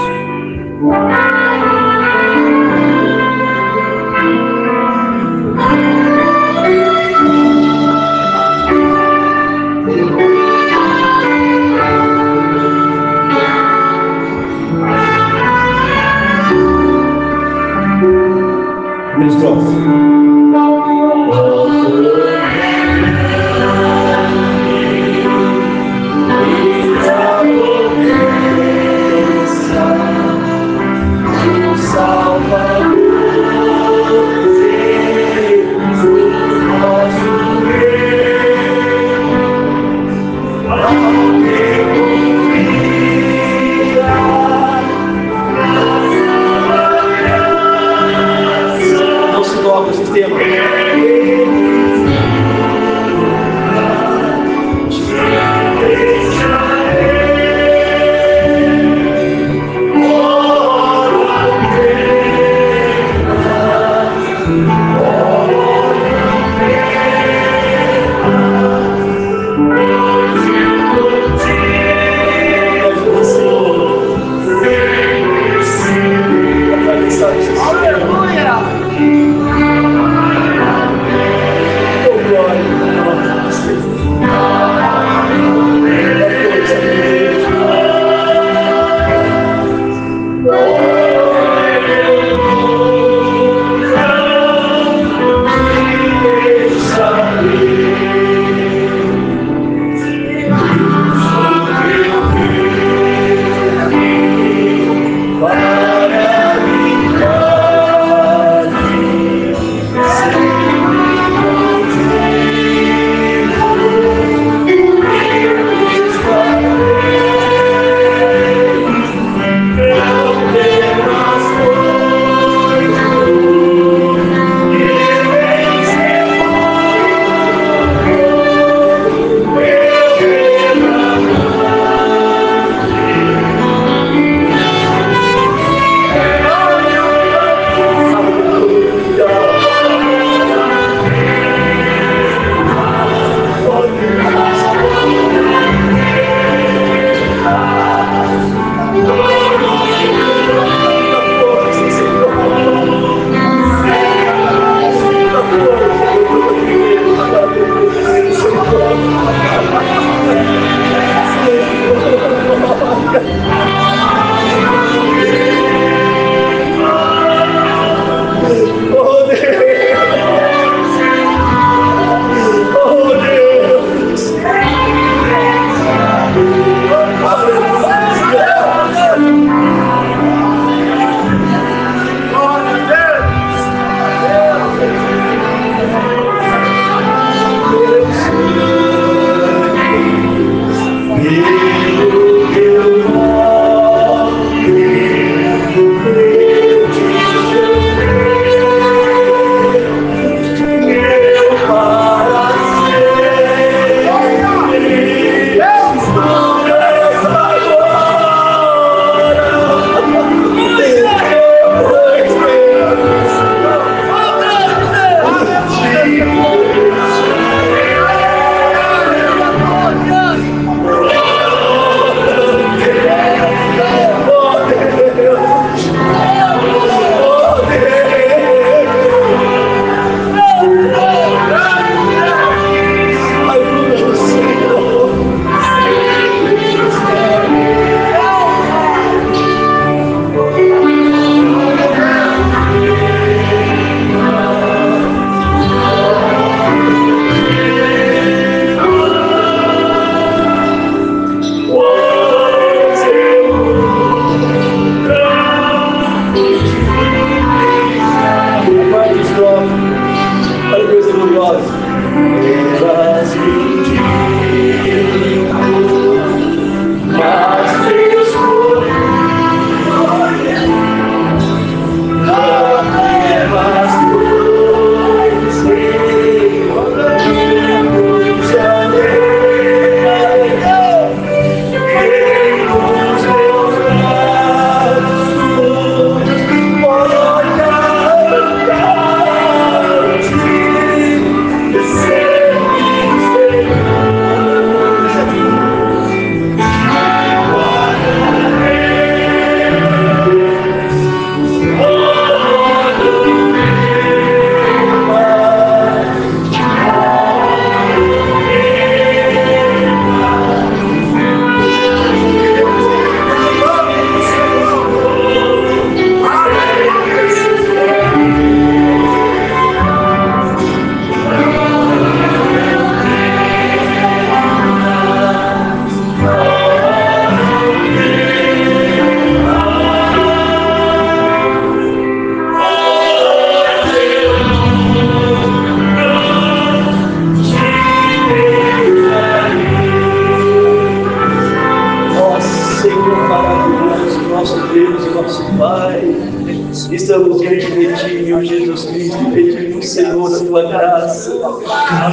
[SPEAKER 2] Estamos diante de Ti, meu Jesus Cristo, pedimos, Senhor, a Tua graça,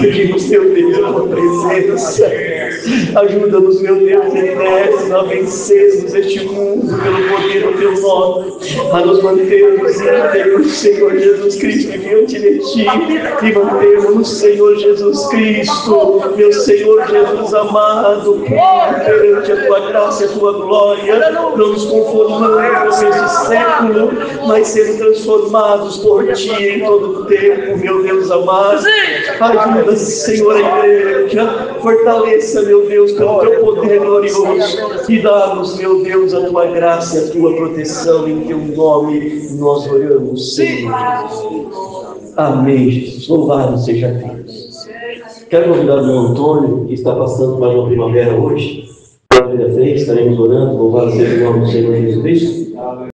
[SPEAKER 2] pedimos, meu Deus, a Tua presença. Ajuda-nos, meu Deus eterno, a vencermos este mundo pelo poder do Teu nome, a nos mantermos íntegros, Senhor Jesus Cristo, diante de Ti, e mantermos, Senhor Jesus Cristo, meu Senhor Jesus amado, perante a Tua graça e a Tua glória, não nos conformamos neste século, mas sendo transformados por Ti em todo o tempo, meu Deus amado. Ajuda, Senhor, a igreja, fortaleça, meu Deus, pelo Teu poder glorioso, e dá-nos, meu Deus, a Tua graça e a Tua proteção, em Teu nome nós oramos, Senhor. Amém, Jesus. Louvado seja Deus. Quero convidar o irmão Antônio, que está passando para uma primavera hoje, pela primeira vez, estaremos orando, louvado seja o nome do Senhor Jesus Cristo.